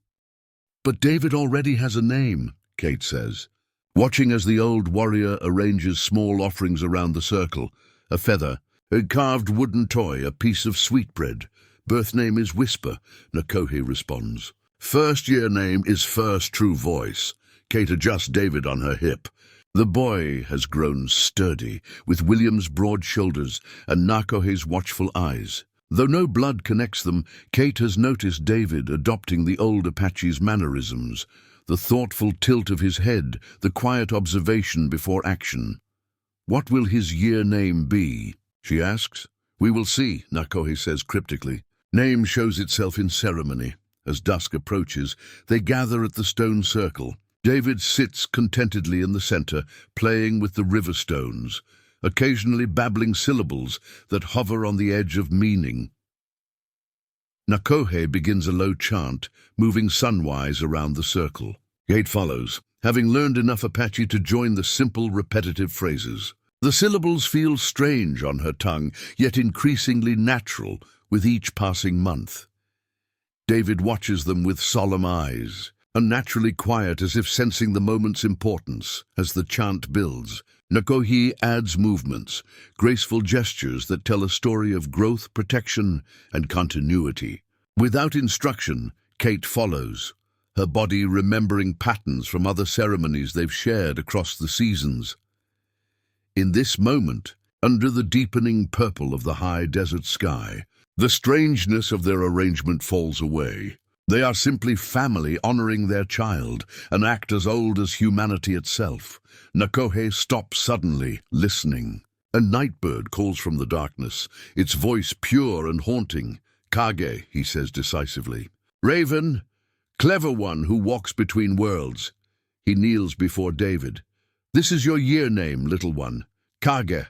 "But David already has a name," Kate says, watching as the old warrior arranges small offerings around the circle, a feather, a carved wooden toy, a piece of sweetbread. "Birth name is Whisper," Nakohe responds. "First year name is First True Voice." Kate adjusts David on her hip. The boy has grown sturdy, with William's broad shoulders and Nakohe's watchful eyes. Though no blood connects them, Kate has noticed David adopting the old Apache's mannerisms, the thoughtful tilt of his head, the quiet observation before action. "What will his year name be?" she asks. "We will see," Nakohe says cryptically. Name shows itself in ceremony. As dusk approaches, they gather at the stone circle. David sits contentedly in the center, playing with the river stones, occasionally babbling syllables that hover on the edge of meaning. Nakohe begins a low chant, moving sunwise around the circle. Kate follows, having learned enough Apache to join the simple, repetitive phrases. The syllables feel strange on her tongue, yet increasingly natural with each passing month. David watches them with solemn eyes, unnaturally quiet as if sensing the moment's importance. As the chant builds, Nakohe adds movements, graceful gestures that tell a story of growth, protection, and continuity. Without instruction, Kate follows, her body remembering patterns from other ceremonies they've shared across the seasons. In this moment, under the deepening purple of the high desert sky, the strangeness of their arrangement falls away. They are simply family honoring their child, an act as old as humanity itself. Nakohe stops suddenly, listening. A nightbird calls from the darkness, its voice pure and haunting. "Kage," he says decisively. "Raven, clever one who walks between worlds." He kneels before David. "This is your year name, little one. Kage."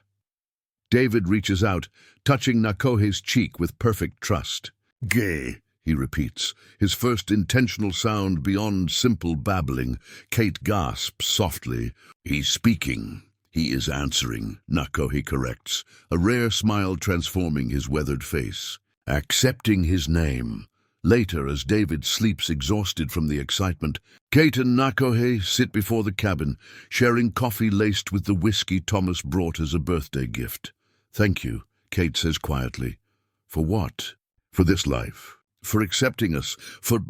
David reaches out, touching Nakohe's cheek with perfect trust. "Gay," he repeats, his first intentional sound beyond simple babbling. Kate gasps softly. "He's speaking. He is answering," Nakohe corrects, a rare smile transforming his weathered face. "Accepting his name." Later, as David sleeps exhausted from the excitement, Kate and Nakohe sit before the cabin, sharing coffee laced with the whiskey Thomas brought as a birthday gift. "Thank you," Kate says quietly. "For what?" "For this life. For accepting us. For—"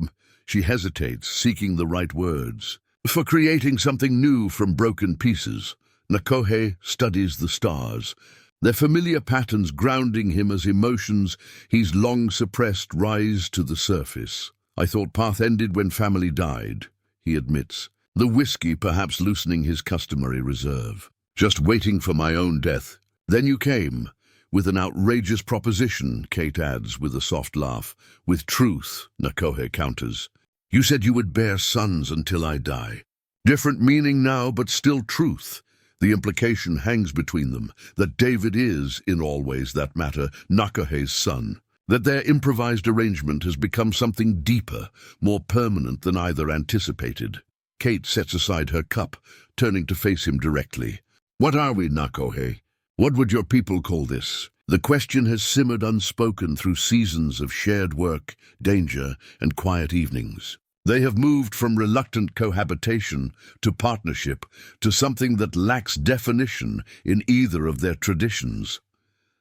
She hesitates, seeking the right words. "For creating something new from broken pieces." Nakohe studies the stars, their familiar patterns grounding him as emotions he's long suppressed rise to the surface. "I thought path ended when family died," he admits, the whiskey perhaps loosening his customary reserve. "Just waiting for my own death. Then you came, with an outrageous proposition," Kate adds with a soft laugh. "With truth," Nakohe counters. "You said you would bear sons until I die. Different meaning now, but still truth. The implication hangs between them, that David is, in all ways that matter, Nakohe's son. That their improvised arrangement has become something deeper, more permanent than either anticipated." Kate sets aside her cup, turning to face him directly. "What are we, Nakohe? What would your people call this?" The question has simmered unspoken through seasons of shared work, danger, and quiet evenings. They have moved from reluctant cohabitation to partnership, to something that lacks definition in either of their traditions.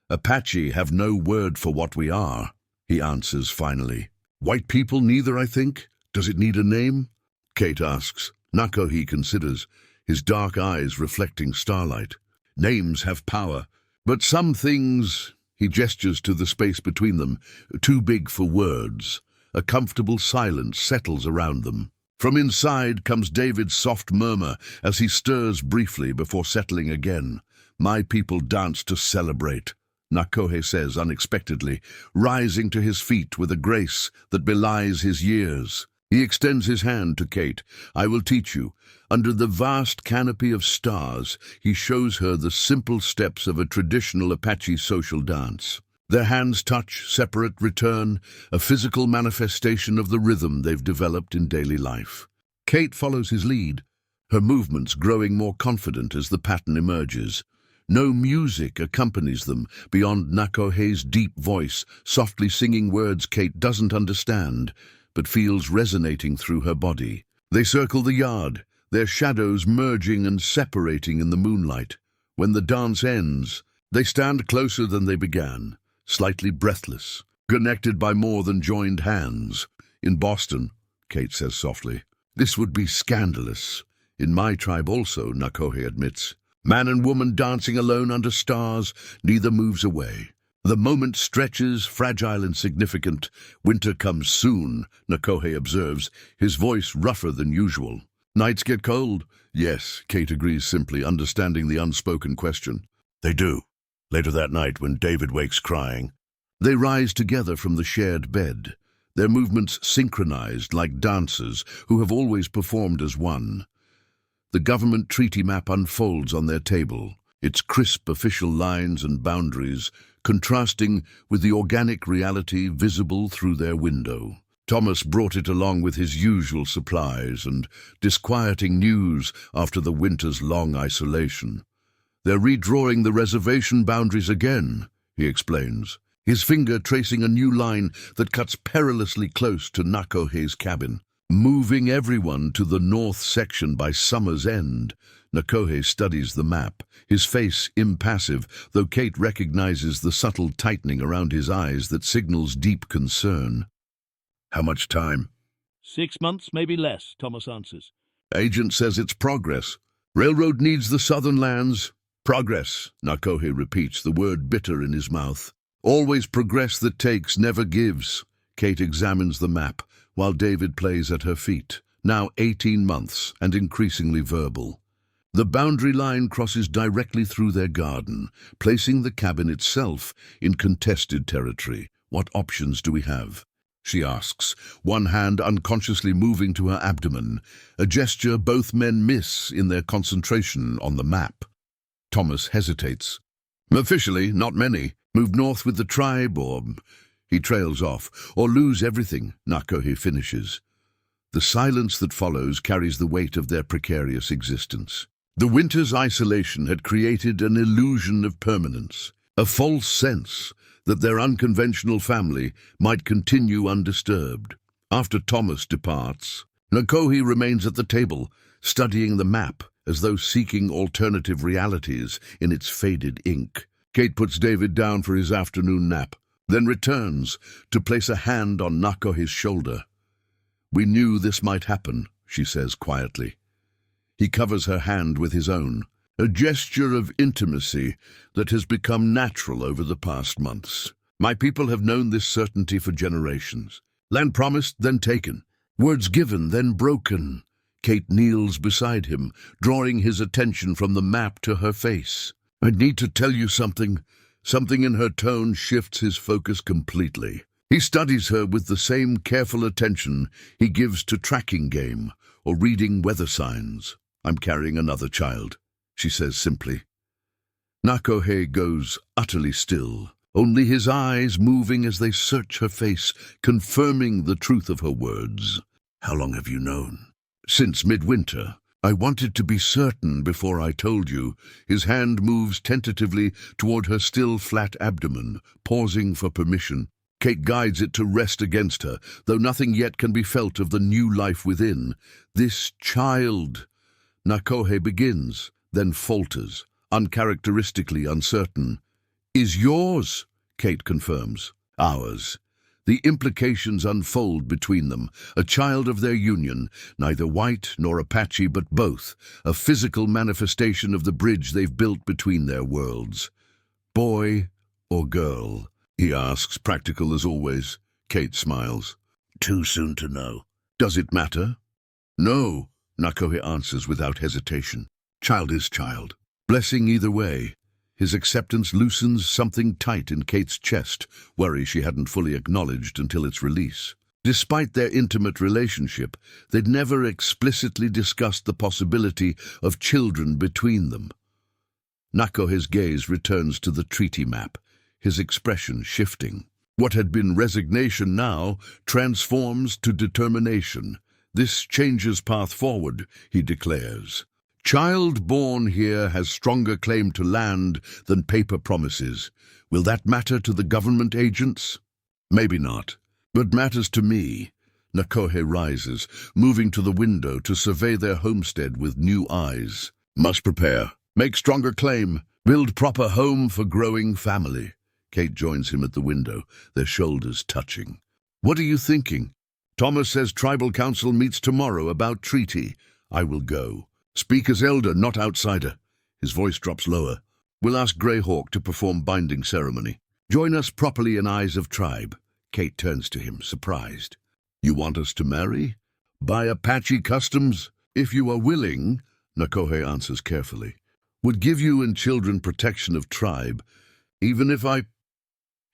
"Apache have no word for what we are," he answers finally. "White people neither, I think? Does it need a name?" Kate asks. Nakohe considers, his dark eyes reflecting starlight. "Names have power, but some things—" He gestures to the space between them, too big for words. A comfortable silence settles around them. From inside comes David's soft murmur as he stirs briefly before settling again. "My people dance to celebrate," Nakohe says unexpectedly, rising to his feet with a grace that belies his years. He extends his hand to Kate. "I will teach you." Under the vast canopy of stars, he shows her the simple steps of a traditional Apache social dance. Their hands touch, separate, return, a physical manifestation of the rhythm they've developed in daily life. Kate follows his lead, her movements growing more confident as the pattern emerges. No music accompanies them beyond Nakohe's deep voice, softly singing words Kate doesn't understand, but feels resonating through her body. They circle the yard, their shadows merging and separating in the moonlight. When the dance ends, they stand closer than they began, slightly breathless, connected by more than joined hands. "In Boston," Kate says softly, "this would be scandalous." "In my tribe also," Nakohe admits. Man and woman dancing alone under stars, neither moves away. The moment stretches, fragile and significant. "Winter comes soon," Nakohe observes, his voice rougher than usual. "Nights get cold." "Yes," Kate agrees simply, understanding the unspoken question. "They do." Later that night, when David wakes crying, they rise together from the shared bed, their movements synchronized like dancers who have always performed as one. The government treaty map unfolds on their table, its crisp official lines and boundaries contrasting with the organic reality visible through their window. Thomas brought it along with his usual supplies and disquieting news after the winter's long isolation. "They're redrawing the reservation boundaries again," he explains, his finger tracing a new line that cuts perilously close to Nakohe's cabin. "Moving everyone to the north section by summer's end." Nakohe studies the map, his face impassive, though Kate recognizes the subtle tightening around his eyes that signals deep concern. "How much time?" 6 months, maybe less, Thomas answers. "Agent says it's progress. Railroad needs the southern lands." "Progress," Nakohe repeats, the word bitter in his mouth. "Always progress that takes, never gives." Kate examines the map, while David plays at her feet, now 18 months and increasingly verbal. The boundary line crosses directly through their garden, placing the cabin itself in contested territory. "What options do we have?" she asks, one hand unconsciously moving to her abdomen, a gesture both men miss in their concentration on the map. Thomas hesitates. Officially, not many. Move north with the tribe, or he trails off, or lose everything, Nakohe finishes. The silence that follows carries the weight of their precarious existence. The winter's isolation had created an illusion of permanence, a false sense that their unconventional family might continue undisturbed. After Thomas departs, Nakohe remains at the table, studying the map as though seeking alternative realities in its faded ink. Kate puts David down for his afternoon nap, then returns to place a hand on Nakohe's shoulder. "We knew this might happen," she says quietly. He covers her hand with his own, a gesture of intimacy that has become natural over the past months. "My people have known this certainty for generations. Land promised, then taken. Words given, then broken." Kate kneels beside him, drawing his attention from the map to her face. "I need to tell you something." Something in her tone shifts his focus completely. He studies her with the same careful attention he gives to tracking game or reading weather signs. "I'm carrying another child," she says simply. Nakohe goes utterly still, only his eyes moving as they search her face, confirming the truth of her words. "How long have you known?" "Since midwinter. I wanted to be certain before I told you." His hand moves tentatively toward her still flat abdomen, pausing for permission. Kate guides it to rest against her, though nothing yet can be felt of the new life within. "This child," Nakohe begins, then falters, uncharacteristically uncertain. "Is yours," Kate confirms. "Ours." The implications unfold between them, a child of their union, neither white nor Apache but both, a physical manifestation of the bridge they've built between their worlds. "Boy or girl?" he asks, practical as always. Kate smiles. "Too soon to know." "Does it matter?" "No," Nakohe answers without hesitation. "Child is child." Blessing either way. His acceptance loosens something tight in Kate's chest, worry she hadn't fully acknowledged until its release. Despite their intimate relationship, they'd never explicitly discussed the possibility of children between them. Nakohe's gaze returns to the treaty map, his expression shifting. What had been resignation now transforms to determination. "This changes path forward," he declares. "Child born here has stronger claim to land than paper promises. Will that matter to the government agents?" "Maybe not, but matters to me." Nakohe rises, moving to the window to survey their homestead with new eyes. "Must prepare. Make stronger claim. Build proper home for growing family." Kate joins him at the window, their shoulders touching. "What are you thinking?" "Thomas says tribal council meets tomorrow about treaty. I will go. Speak as elder, not outsider." His voice drops lower. "We'll ask Greyhawk to perform binding ceremony. Join us properly in eyes of tribe." Kate turns to him, surprised. "You want us to marry? By Apache customs?" "If you are willing," Nakohe answers carefully. "Would give you and children protection of tribe, even if I—"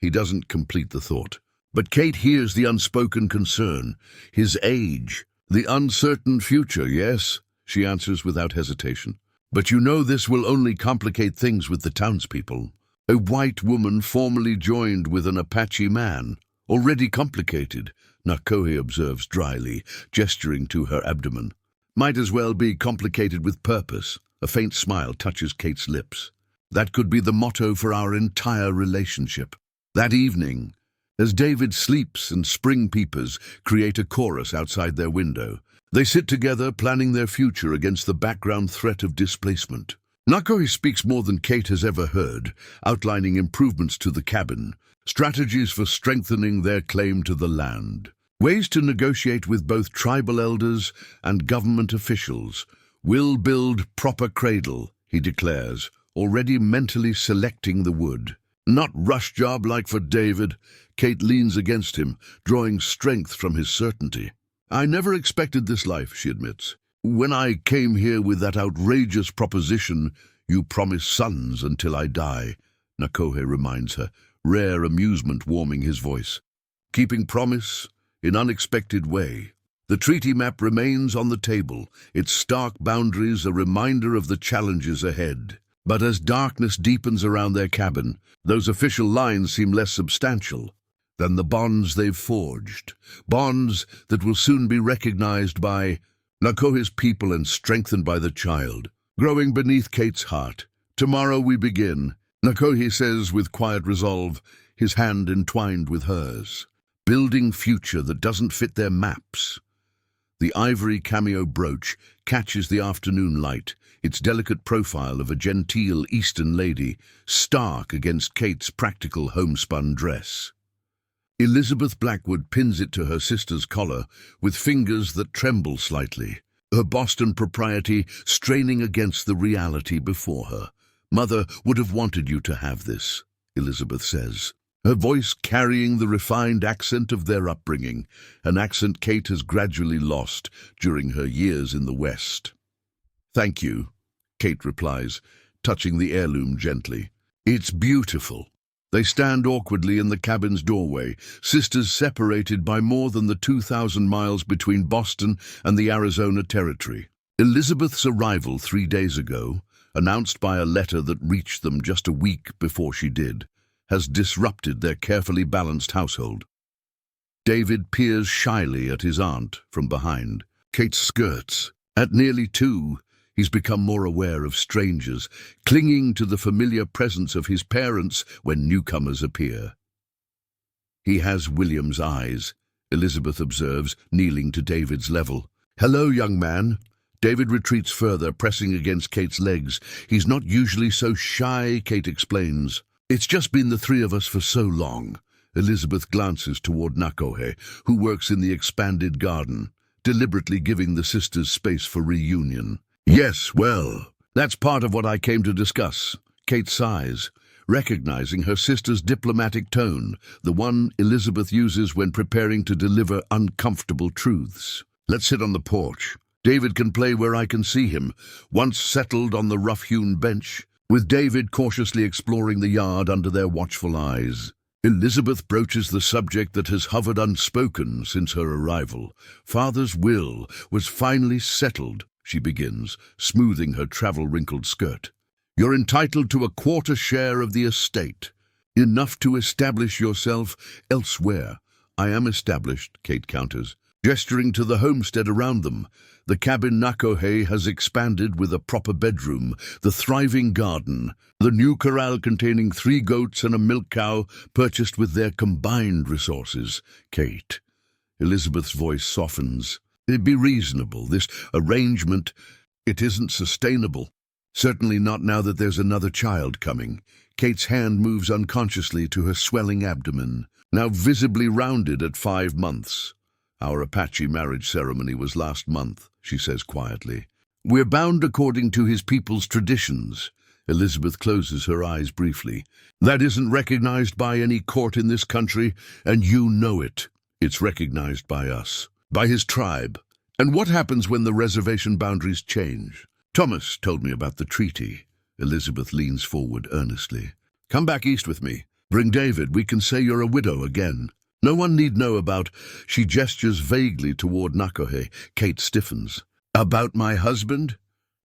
He doesn't complete the thought. But Kate hears the unspoken concern. His age, the uncertain future, yes, she answers without hesitation. "But you know this will only complicate things with the townspeople. A white woman formerly joined with an Apache man. Already complicated," Nakohe observes dryly, gesturing to her abdomen. "Might as well be complicated with purpose." A faint smile touches Kate's lips. "That could be the motto for our entire relationship." That evening, as David sleeps and spring peepers create a chorus outside their window, they sit together planning their future against the background threat of displacement. Nakohe speaks more than Kate has ever heard, outlining improvements to the cabin, strategies for strengthening their claim to the land, ways to negotiate with both tribal elders and government officials. "We'll build proper cradle," he declares, already mentally selecting the wood. "Not rush job like for David." Kate leans against him, drawing strength from his certainty. "I never expected this life," she admits. "When I came here with that outrageous proposition, you promised sons until I die," Nakohe reminds her, rare amusement warming his voice. "Keeping promise in unexpected way." The treaty map remains on the table, its stark boundaries a reminder of the challenges ahead. But as darkness deepens around their cabin, those official lines seem less substantial than the bonds they've forged. Bonds that will soon be recognized by Nakohe's people and strengthened by the child, growing beneath Kate's heart. Tomorrow we begin, Nakohe says with quiet resolve, his hand entwined with hers. Building future that doesn't fit their maps. The ivory cameo brooch catches the afternoon light, its delicate profile of a genteel Eastern lady, stark against Kate's practical homespun dress. Elizabeth Blackwood pins it to her sister's collar with fingers that tremble slightly, her Boston propriety straining against the reality before her. "Mother would have wanted you to have this," Elizabeth says, her voice carrying the refined accent of their upbringing, an accent Kate has gradually lost during her years in the West. "Thank you," Kate replies, touching the heirloom gently. "It's beautiful." They stand awkwardly in the cabin's doorway, sisters separated by more than the 2,000 miles between Boston and the Arizona Territory. Elizabeth's arrival 3 days ago, announced by a letter that reached them just a week before she did, has disrupted their carefully balanced household. David peers shyly at his aunt from behind. Kate skirts. At nearly 2, he's become more aware of strangers, clinging to the familiar presence of his parents when newcomers appear. He has William's eyes, Elizabeth observes, kneeling to David's level. "Hello, young man." David retreats further, pressing against Kate's legs. "He's not usually so shy," Kate explains. "It's just been the 3 of us for so long." Elizabeth glances toward Nakohe, who works in the expanded garden, deliberately giving the sisters space for reunion. "Yes, well, that's part of what I came to discuss." Kate sighs, recognizing her sister's diplomatic tone, the one Elizabeth uses when preparing to deliver uncomfortable truths. "Let's sit on the porch. David can play where I can see him, once settled on the rough-hewn bench, with David cautiously exploring the yard under their watchful eyes." Elizabeth broaches the subject that has hovered unspoken since her arrival. Father's will was finally settled, she begins, smoothing her travel-wrinkled skirt. "You're entitled to a quarter share of the estate, enough to establish yourself elsewhere." "I am established," Kate counters, gesturing to the homestead around them. The cabin Nakohe has expanded with a proper bedroom, the thriving garden, the new corral containing 3 goats and a milk cow purchased with their combined resources. "Kate," Elizabeth's voice softens, "it'd be reasonable. This arrangement, it isn't sustainable. Certainly not now that there's another child coming." Kate's hand moves unconsciously to her swelling abdomen, now visibly rounded at 5 months. "Our Apache marriage ceremony was last month," she says quietly. "We're bound according to his people's traditions." Elizabeth closes her eyes briefly. "That isn't recognized by any court in this country, and you know it. It's recognized by us, by his tribe." "And what happens when the reservation boundaries change?" "Thomas told me about the treaty." Elizabeth leans forward earnestly. "Come back east with me. Bring David. We can say you're a widow again. No one need know about—" She gestures vaguely toward Nakohe. Kate stiffens. "About my husband?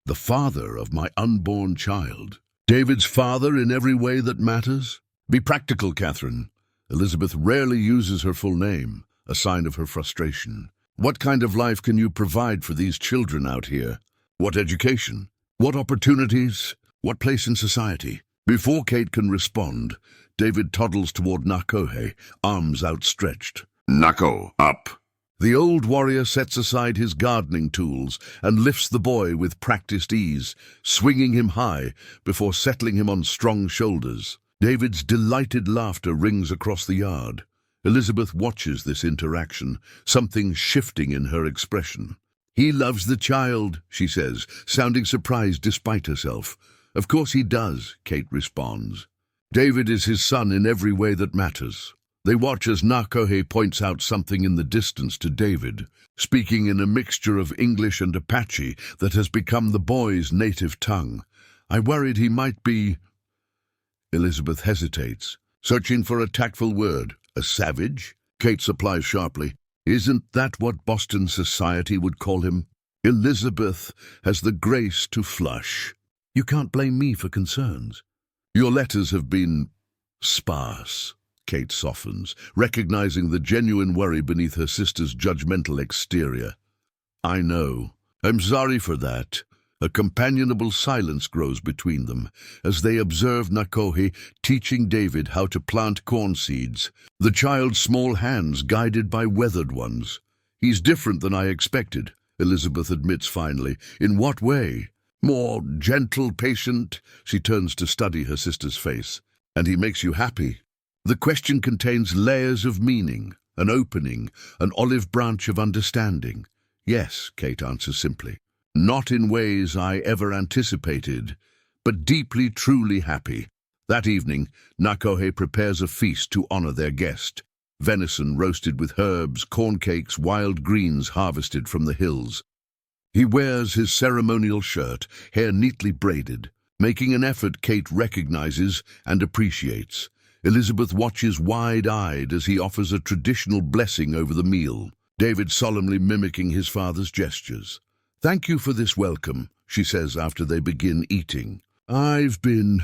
The father of my unborn child. David's father in every way that matters? Be practical, Catherine." Elizabeth rarely uses her full name, a sign of her frustration. "What kind of life can you provide for these children out here? What education? What opportunities? What place in society?" Before Kate can respond, David toddles toward Nakohe, arms outstretched. "Nako, up!" The old warrior sets aside his gardening tools and lifts the boy with practiced ease, swinging him high before settling him on strong shoulders. David's delighted laughter rings across the yard. Elizabeth watches this interaction, something shifting in her expression. "He loves the child," she says, sounding surprised despite herself. "Of course he does," Kate responds. "David is his son in every way that matters." They watch as Nakohe points out something in the distance to David, speaking in a mixture of English and Apache that has become the boy's native tongue. "I worried he might be—" Elizabeth hesitates, searching for a tactful word. "A savage?" Kate supplies sharply. "Isn't that what Boston society would call him?" Elizabeth has the grace to flush. You can't blame me for concerns. Your letters have been sparse. Kate softens, recognizing the genuine worry beneath her sister's judgmental exterior. I know. I'm sorry for that. A companionable silence grows between them as they observe Nakohe teaching David how to plant corn seeds, the child's small hands guided by weathered ones. He's different than I expected, Elizabeth admits finally. In what way? More gentle, patient. She turns to study her sister's face. And he makes you happy. The question contains layers of meaning, an opening, an olive branch of understanding. Yes, Kate answers simply. Not in ways I ever anticipated, but deeply, truly happy. That evening, Nakohe prepares a feast to honor their guest. Venison roasted with herbs, corn cakes, wild greens harvested from the hills. He wears his ceremonial shirt, hair neatly braided, making an effort Kate recognizes and appreciates. Elizabeth watches wide-eyed as he offers a traditional blessing over the meal, David solemnly mimicking his father's gestures. Thank you for this welcome, she says after they begin eating. I've been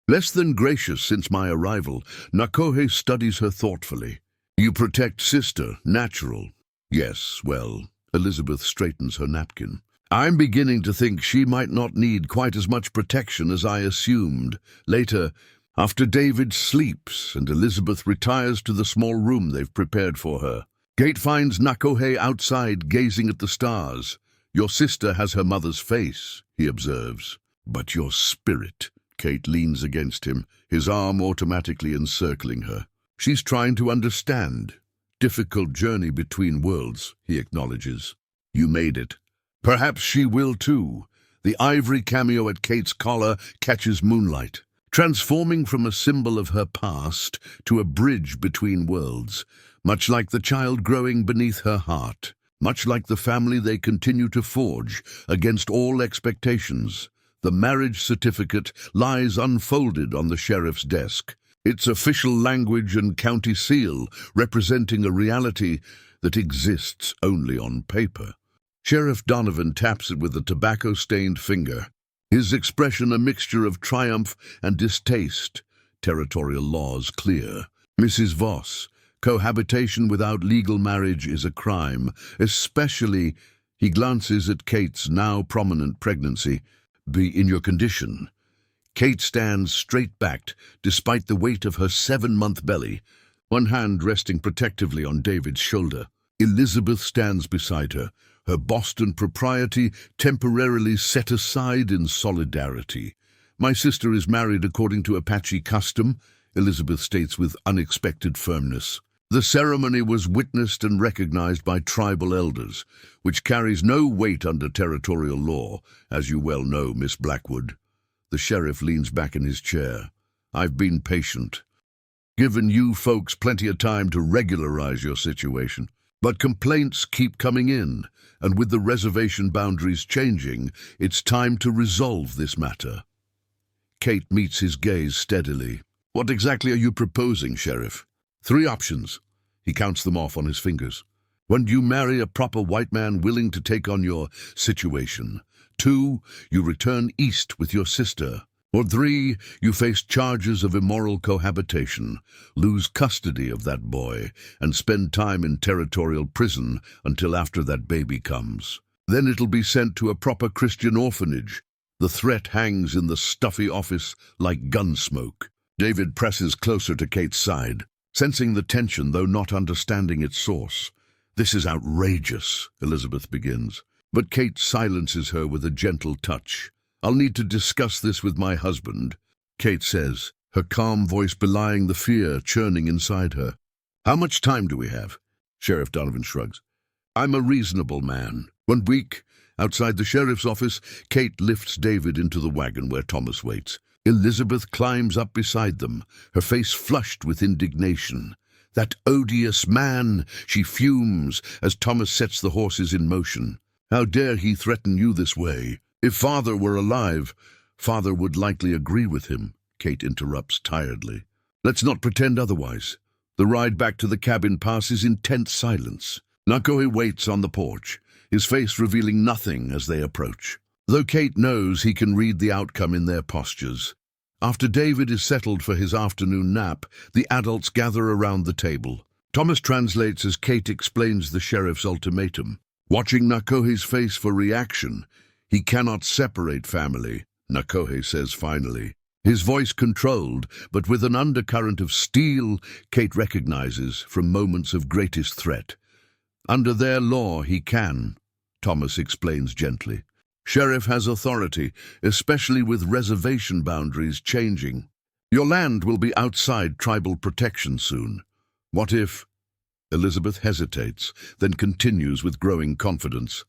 less than gracious since my arrival. Nakohe studies her thoughtfully. You protect sister, natural. Yes, well, Elizabeth straightens her napkin. I'm beginning to think she might not need quite as much protection as I assumed. Later, after David sleeps and Elizabeth retires to the small room they've prepared for her, Kate finds Nakohe outside gazing at the stars. Your sister has her mother's face, he observes. But your spirit. Kate leans against him, his arm automatically encircling her. She's trying to understand. Difficult journey between worlds, he acknowledges. You made it. Perhaps she will too. The ivory cameo at Kate's collar catches moonlight, transforming from a symbol of her past to a bridge between worlds, much like the child growing beneath her heart, much like the family they continue to forge against all expectations. The marriage certificate lies unfolded on the sheriff's desk, its official language and county seal representing a reality that exists only on paper. Sheriff Donovan taps it with a tobacco-stained finger, his expression a mixture of triumph and distaste. Territorial laws clear. Mrs. Voss, cohabitation without legal marriage is a crime, especially, he glances at Kate's now prominent pregnancy, be in your condition. Kate stands straight-backed, despite the weight of her 7-month belly, one hand resting protectively on David's shoulder. Elizabeth stands beside her, her Boston propriety temporarily set aside in solidarity. My sister is married according to Apache custom, Elizabeth states with unexpected firmness. The ceremony was witnessed and recognized by tribal elders, which carries no weight under territorial law, as you well know, Miss Blackwood. The sheriff leans back in his chair. I've been patient, given you folks plenty of time to regularize your situation. But complaints keep coming in, and with the reservation boundaries changing, it's time to resolve this matter. Kate meets his gaze steadily. What exactly are you proposing, Sheriff? 3 options. He counts them off on his fingers. 1, you marry a proper white man willing to take on your situation. 2, you return east with your sister. Or 3, you face charges of immoral cohabitation, lose custody of that boy, and spend time in territorial prison until after that baby comes. Then it'll be sent to a proper Christian orphanage. The threat hangs in the stuffy office like gun smoke. David presses closer to Kate's side, sensing the tension though not understanding its source. This is outrageous, Elizabeth begins, but Kate silences her with a gentle touch. I'll need to discuss this with my husband, Kate says, her calm voice belying the fear churning inside her. How much time do we have? Sheriff Donovan shrugs. I'm a reasonable man. 1 week, outside the sheriff's office, Kate lifts David into the wagon where Thomas waits. Elizabeth climbs up beside them, her face flushed with indignation. That odious man, she fumes as Thomas sets the horses in motion. How dare he threaten you this way? If Father were alive, Father would likely agree with him, Kate interrupts tiredly. Let's not pretend otherwise. The ride back to the cabin passes in tense silence. Nakohe waits on the porch, his face revealing nothing as they approach. though Kate knows he can read the outcome in their postures. After David is settled for his afternoon nap, the adults gather around the table. Thomas translates as Kate explains the sheriff's ultimatum. Watching Nakohe's face for reaction, he cannot separate family, Nakohe says finally. His voice controlled, but with an undercurrent of steel Kate recognizes from moments of greatest threat. Under their law he can, Thomas explains gently. Sheriff has authority, especially with reservation boundaries changing. Your land will be outside tribal protection soon. What if... Elizabeth hesitates, then continues with growing confidence.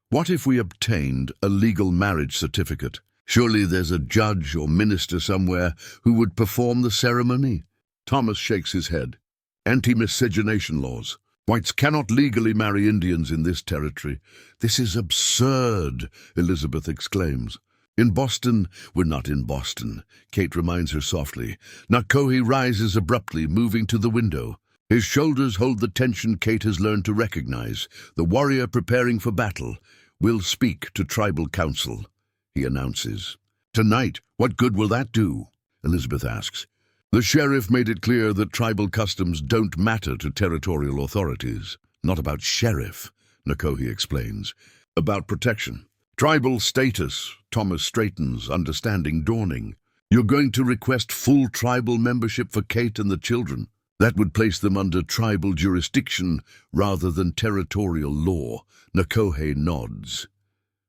What if we obtained a legal marriage certificate? Surely there's a judge or minister somewhere who would perform the ceremony? Thomas shakes his head. Anti-miscegenation laws. Whites cannot legally marry Indians in this territory. This is absurd, Elizabeth exclaims. In Boston, we're not in Boston, Kate reminds her softly. Nakohe rises abruptly, moving to the window. His shoulders hold the tension Kate has learned to recognize. The warrior preparing for battle will speak to tribal council, he announces. Tonight, what good will that do? Elizabeth asks. The sheriff made it clear that tribal customs don't matter to territorial authorities. Not about sheriff, Nakohe explains. About protection. Tribal status, Thomas straightens, understanding dawning. You're going to request full tribal membership for Kate and the children. That would place them under tribal jurisdiction rather than territorial law. Nakohe nods.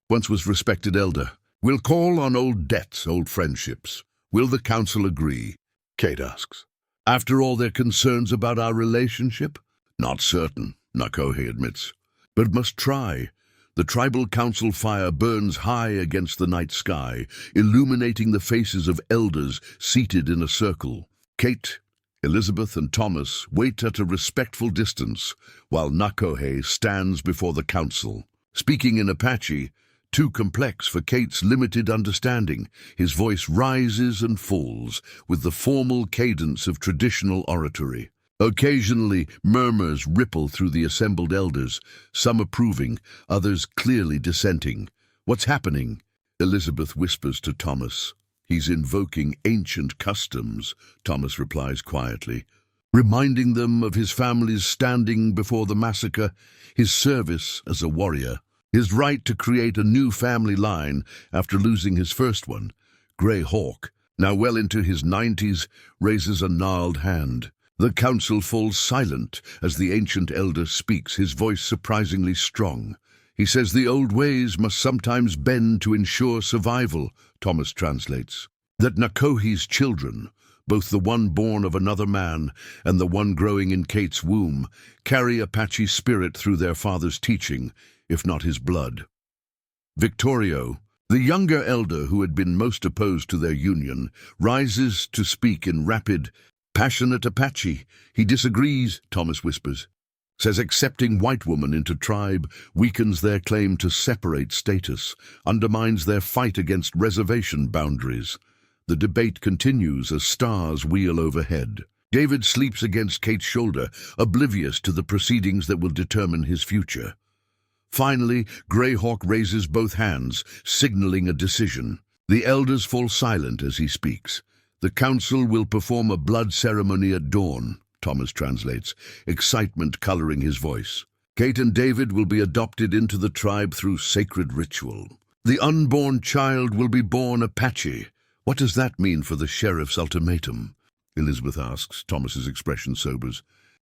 Once was respected elder. We'll call on old debts, old friendships. Will the council agree? Kate asks. After all their concerns about our relationship? Not certain, Nakohe admits. But must try. The tribal council fire burns high against the night sky, illuminating the faces of elders seated in a circle. Kate, Elizabeth and Thomas wait at a respectful distance while Nakohe stands before the council. Speaking in Apache, too complex for Kate's limited understanding, his voice rises and falls with the formal cadence of traditional oratory. Occasionally, murmurs ripple through the assembled elders, some approving, others clearly dissenting. What's happening? Elizabeth whispers to Thomas. He's invoking ancient customs, Thomas replies quietly, reminding them of his family's standing before the massacre, his service as a warrior, his right to create a new family line after losing his first one. Grey Hawk, now well into his 90s, raises a gnarled hand. The council falls silent as the ancient elder speaks, his voice surprisingly strong. He says the old ways must sometimes bend to ensure survival, Thomas translates. That Nakohe's children, both the one born of another man and the one growing in Kate's womb, carry Apache spirit through their father's teaching, if not his blood. Victorio, the younger elder who had been most opposed to their union, rises to speak in rapid, passionate Apache. He disagrees, Thomas whispers. Says accepting white woman into tribe weakens their claim to separate status, undermines their fight against reservation boundaries. The debate continues as stars wheel overhead. David sleeps against Kate's shoulder, oblivious to the proceedings that will determine his future. Finally, Greyhawk raises both hands, signaling a decision. The elders fall silent as he speaks. The council will perform a blood ceremony at dawn, Thomas translates, excitement coloring his voice. Kate and David will be adopted into the tribe through sacred ritual. The unborn child will be born Apache. What does that mean for the sheriff's ultimatum? Elizabeth asks. Thomas's expression sobers.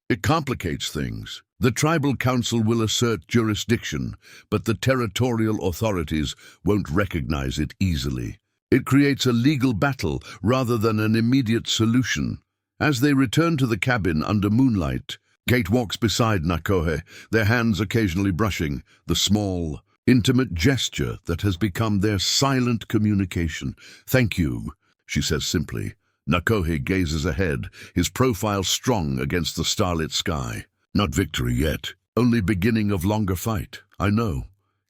It complicates things. The tribal council will assert jurisdiction, but the territorial authorities won't recognize it easily. It creates a legal battle rather than an immediate solution. As they return to the cabin under moonlight, Kate walks beside Nakohe, their hands occasionally brushing, the small, intimate gesture that has become their silent communication. Thank you, she says simply. Nakohe gazes ahead, his profile strong against the starlit sky. Not victory yet, only beginning of longer fight. I know.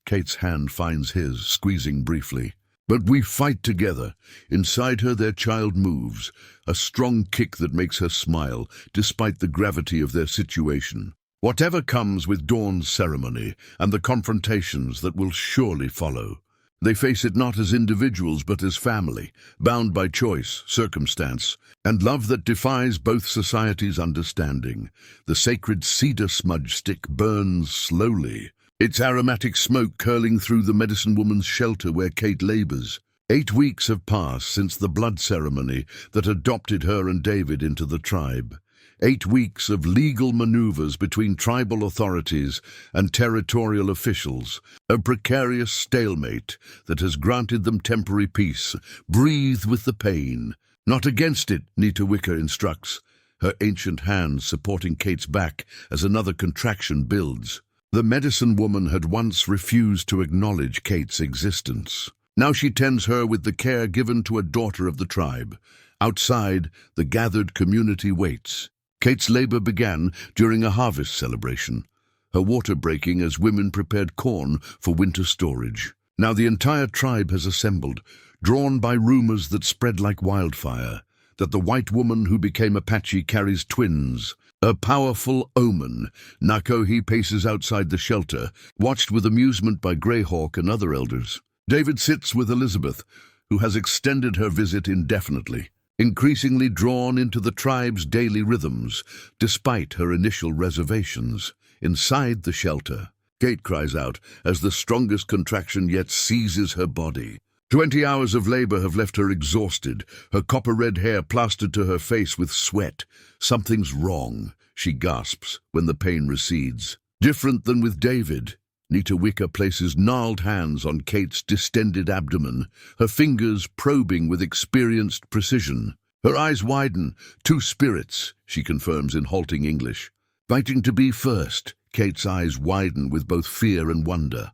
Kate's hand finds his, squeezing briefly. But we fight together. Inside her their child moves, a strong kick that makes her smile, despite the gravity of their situation. Whatever comes with dawn's ceremony and the confrontations that will surely follow, They face it not as individuals but as family, bound by choice, circumstance, and love that defies both societies' understanding. The sacred cedar smudge stick burns slowly, its aromatic smoke curling through the medicine woman's shelter where Kate labors. 8 weeks have passed since the blood ceremony that adopted her and David into the tribe. 8 weeks of legal maneuvers between tribal authorities and territorial officials, a precarious stalemate that has granted them temporary peace. Breathe with the pain. Not against it, Nita Wicker instructs, her ancient hands supporting Kate's back as another contraction builds. The medicine woman had once refused to acknowledge Kate's existence. Now she tends her with the care given to a daughter of the tribe. Outside, the gathered community waits. Kate's labor began during a harvest celebration, her water breaking as women prepared corn for winter storage. Now the entire tribe has assembled, drawn by rumors that spread like wildfire, that the white woman who became Apache carries twins. A powerful omen. Nakohi paces outside the shelter, watched with amusement by Greyhawk and other elders. David sits with Elizabeth, who has extended her visit indefinitely, increasingly drawn into the tribe's daily rhythms, despite her initial reservations. Inside the shelter, Kate cries out as the strongest contraction yet seizes her body. 20 hours of labor have left her exhausted, her copper-red hair plastered to her face with sweat. Something's wrong, she gasps when the pain recedes. Different than with David, Nita Wicker places gnarled hands on Kate's distended abdomen, her fingers probing with experienced precision. Her eyes widen. 2 spirits, she confirms in halting English. Fighting to be first, Kate's eyes widen with both fear and wonder.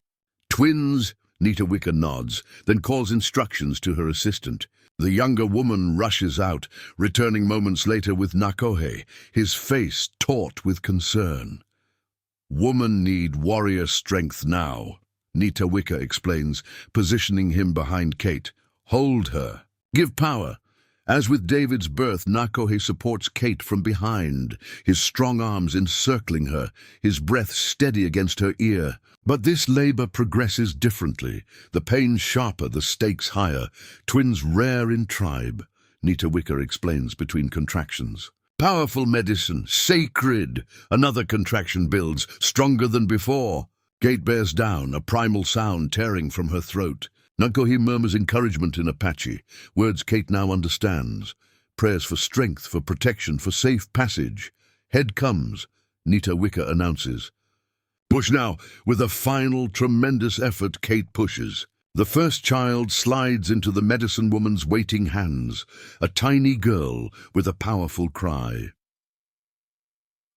Twins, Nita Wicker nods, then calls instructions to her assistant. The younger woman rushes out, returning moments later with Nakohe, his face taut with concern. Women need warrior strength now, Nita Wicker explains, positioning him behind Kate. Hold her. Give power. As with David's birth, Nakohe supports Kate from behind, his strong arms encircling her, his breath steady against her ear. But this labor progresses differently, the pain sharper, the stakes higher. Twins rare in tribe, Nita Wicker explains between contractions. Powerful medicine, sacred. Another contraction builds, stronger than before. Kate bears down, a primal sound tearing from her throat. Nakohe murmurs encouragement in Apache, words Kate now understands. Prayers for strength, for protection, for safe passage. Head comes, Nita Wicker announces. Push now. With a final, tremendous effort, Kate pushes. The first child slides into the medicine woman's waiting hands, a tiny girl with a powerful cry.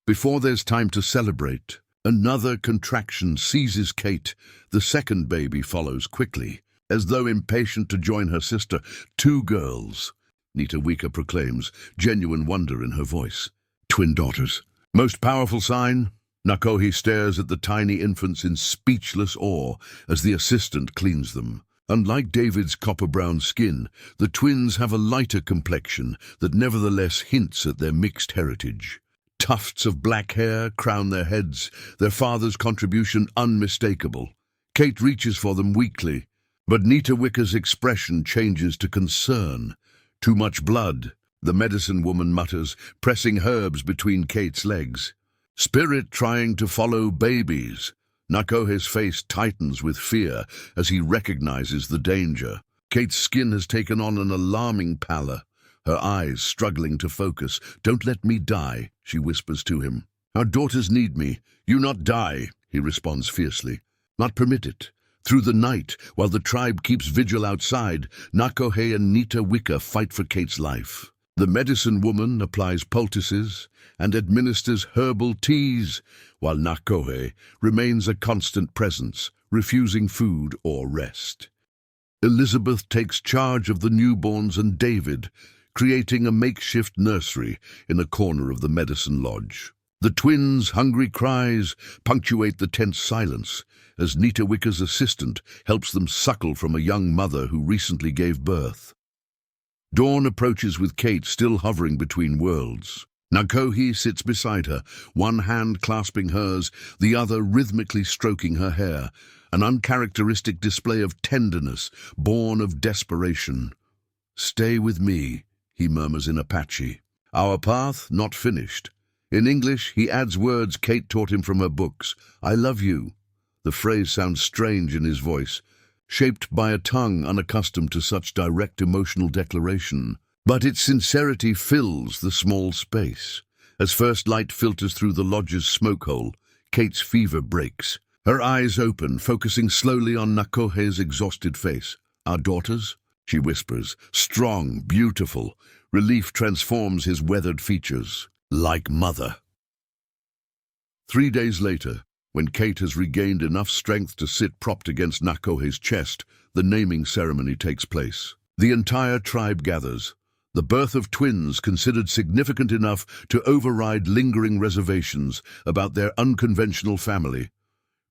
Before there's time to celebrate, another contraction seizes Kate. The second baby follows quickly, as though impatient to join her sister. 2 girls, Nita Wicker proclaims, genuine wonder in her voice. Twin daughters. Most powerful sign? Nakohe stares at the tiny infants in speechless awe as the assistant cleans them. Unlike David's copper-brown skin, the twins have a lighter complexion that nevertheless hints at their mixed heritage. Tufts of black hair crown their heads, their father's contribution unmistakable. Kate reaches for them weakly, but Nita Wicker's expression changes to concern. Too much blood, the medicine woman mutters, pressing herbs between Kate's legs. Spirit trying to follow babies. Nakohe's face tightens with fear as he recognizes the danger. Kate's skin has taken on an alarming pallor, her eyes struggling to focus. Don't let me die, she whispers to him. Our daughters need me. You not die, he responds fiercely. Not permit it. Through the night, while the tribe keeps vigil outside, Nakohe and Nita Wicker fight for Kate's life. The medicine woman applies poultices and administers herbal teas, while Nakohe remains a constant presence, refusing food or rest. Elizabeth takes charge of the newborns and David, creating a makeshift nursery in a corner of the medicine lodge. The twins' hungry cries punctuate the tense silence as Nita Wicker's assistant helps them suckle from a young mother who recently gave birth. Dawn approaches with Kate still hovering between worlds. Nakohe sits beside her, one hand clasping hers, the other rhythmically stroking her hair, an uncharacteristic display of tenderness, born of desperation. "Stay with me," he murmurs in Apache. "Our path not finished." In English, he adds words Kate taught him from her books. "I love you." The phrase sounds strange in his voice, shaped by a tongue unaccustomed to such direct emotional declaration. But its sincerity fills the small space. As first light filters through the lodge's smoke hole, Kate's fever breaks. Her eyes open, focusing slowly on Nakohe's exhausted face. "Our daughters?" she whispers. "Strong, beautiful." Relief transforms his weathered features. "Like mother." 3 days later, when Kate has regained enough strength to sit propped against Nakohe's chest, the naming ceremony takes place. The entire tribe gathers. The birth of twins considered significant enough to override lingering reservations about their unconventional family.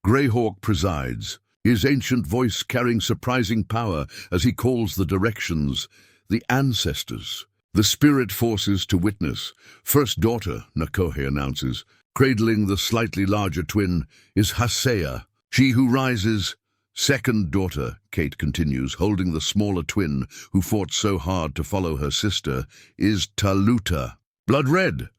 Greyhawk presides, his ancient voice carrying surprising power as he calls the directions, the ancestors. The spirit forces to witness. "First daughter," Nakohe announces. Cradling the slightly larger twin is Hasea, she who rises. "Second daughter," Kate continues, holding the smaller twin who fought so hard to follow her sister, is Taluta. "Blood red."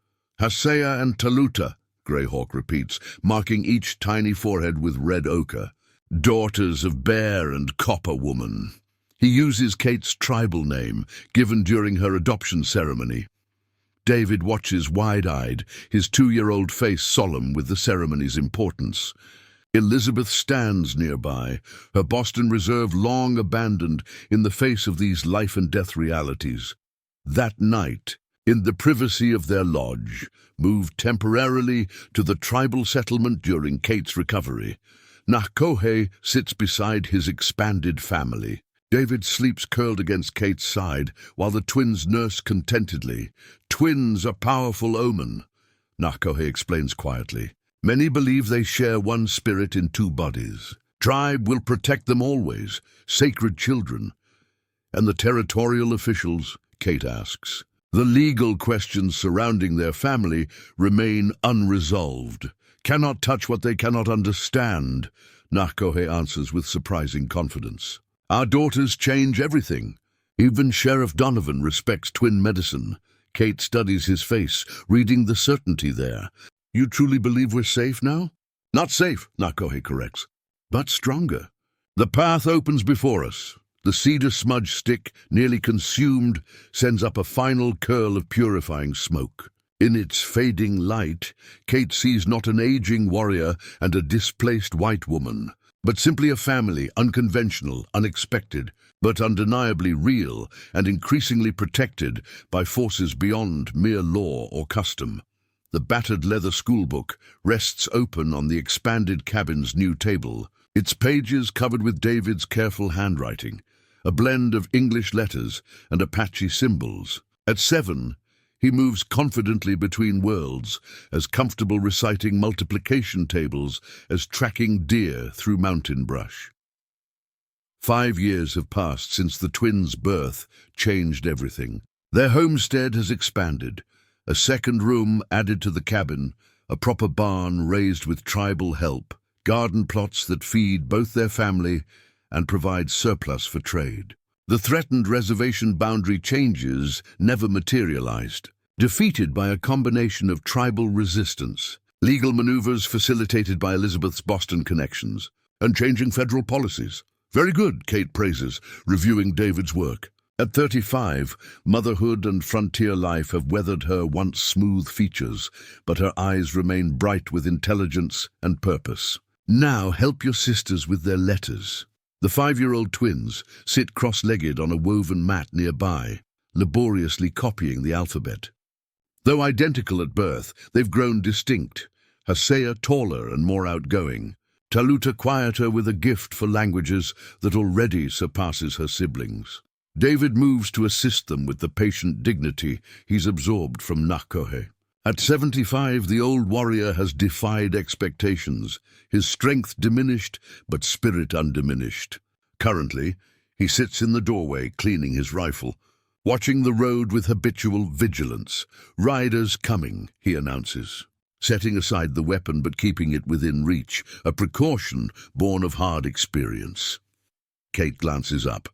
"Hasea and Taluta," Greyhawk repeats, marking each tiny forehead with red ochre. "Daughters of Bear and Copper Woman." He uses Kate's tribal name, given during her adoption ceremony. David watches wide-eyed, his 2-year-old face solemn with the ceremony's importance. Elizabeth stands nearby, her Boston Reserve long abandoned in the face of these life-and-death realities. That night, in the privacy of their lodge, moved temporarily to the tribal settlement during Kate's recovery, Nakohe sits beside his expanded family. David sleeps curled against Kate's side, while the twins nurse contentedly. "Twins a powerful omen," Nakohe explains quietly. "Many believe they share one spirit in 2 bodies. Tribe will protect them always, sacred children." "And the territorial officials?" Kate asks. "The legal questions surrounding their family remain unresolved. Cannot touch what they cannot understand," Nakohe answers with surprising confidence. "Our daughters change everything." Even Sheriff Donovan respects twin medicine. Kate studies his face, reading the certainty there. "You truly believe we're safe now?" "Not safe," Nakohe corrects, "but stronger." The path opens before us. The cedar smudge stick, nearly consumed, sends up a final curl of purifying smoke. In its fading light, Kate sees not an aging warrior and a displaced white woman, but simply a family, unconventional, unexpected, but undeniably real and increasingly protected by forces beyond mere law or custom. The battered leather schoolbook rests open on the expanded cabin's new table, its pages covered with David's careful handwriting, a blend of English letters and Apache symbols. At 7, he moves confidently between worlds, as comfortable reciting multiplication tables as tracking deer through mountain brush. 5 years have passed since the twins' birth changed everything. Their homestead has expanded, a second room added to the cabin, a proper barn raised with tribal help, garden plots that feed both their family and provide surplus for trade. The threatened reservation boundary changes never materialized, defeated by a combination of tribal resistance, legal maneuvers facilitated by Elizabeth's Boston connections, and changing federal policies. "Very good," Kate praises, reviewing David's work. At 35, motherhood and frontier life have weathered her once smooth features, but her eyes remain bright with intelligence and purpose. "Now help your sisters with their letters." The 5-year-old twins sit cross-legged on a woven mat nearby, laboriously copying the alphabet. Though identical at birth, they've grown distinct. Hasea taller and more outgoing, Taluta quieter with a gift for languages that already surpasses her siblings. David moves to assist them with the patient dignity he's absorbed from Nakohe. At 75, the old warrior has defied expectations, his strength diminished, but spirit undiminished. Currently, he sits in the doorway cleaning his rifle, watching the road with habitual vigilance. "Riders coming," he announces, setting aside the weapon but keeping it within reach, a precaution born of hard experience. Kate glances up,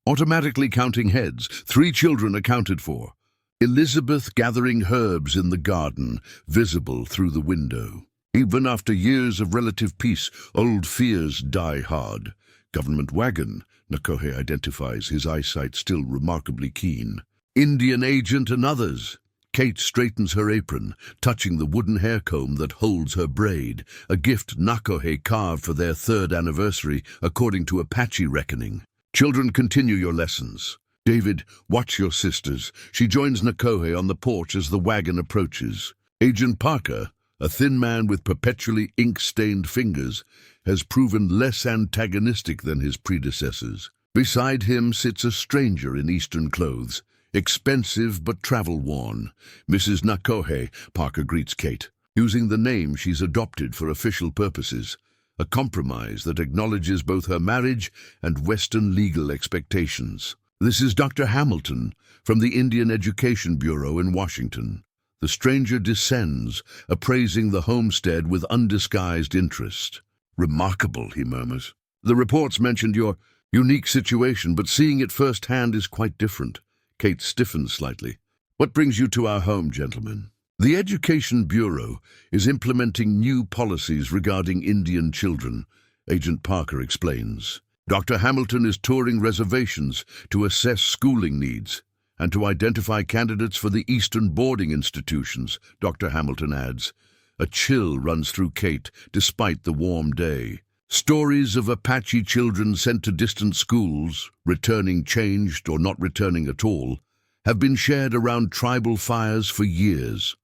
automatically counting heads. 3 children accounted for. Elizabeth gathering herbs in the garden, visible through the window. Even after years of relative peace, old fears die hard. Government wagon, Nakohe identifies, his eyesight still remarkably keen. Indian agent and others. Kate straightens her apron, touching the wooden hair comb that holds her braid, a gift Nakohe carved for their 3rd anniversary, according to Apache reckoning. "Children, continue your lessons. David, watch your sisters." She joins Nakohe on the porch as the wagon approaches. Agent Parker, a thin man with perpetually ink-stained fingers, has proven less antagonistic than his predecessors. Beside him sits a stranger in Eastern clothes, expensive but travel-worn. "Mrs. Nakohe," Parker greets Kate, using the name she's adopted for official purposes, a compromise that acknowledges both her marriage and Western legal expectations. "This is Dr. Hamilton from the Indian Education Bureau in Washington." The stranger descends, appraising the homestead with undisguised interest. "Remarkable," he murmurs. "The reports mentioned your unique situation, but seeing it firsthand is quite different." Kate stiffens slightly. "What brings you to our home, gentlemen?" "The Education Bureau is implementing new policies regarding Indian children," Agent Parker explains. "Dr. Hamilton is touring reservations to assess schooling needs and to identify candidates for the Eastern boarding institutions," Dr. Hamilton adds. A chill runs through Kate, despite the warm day. Stories of Apache children sent to distant schools, returning changed or not returning at all, have been shared around tribal fires for years.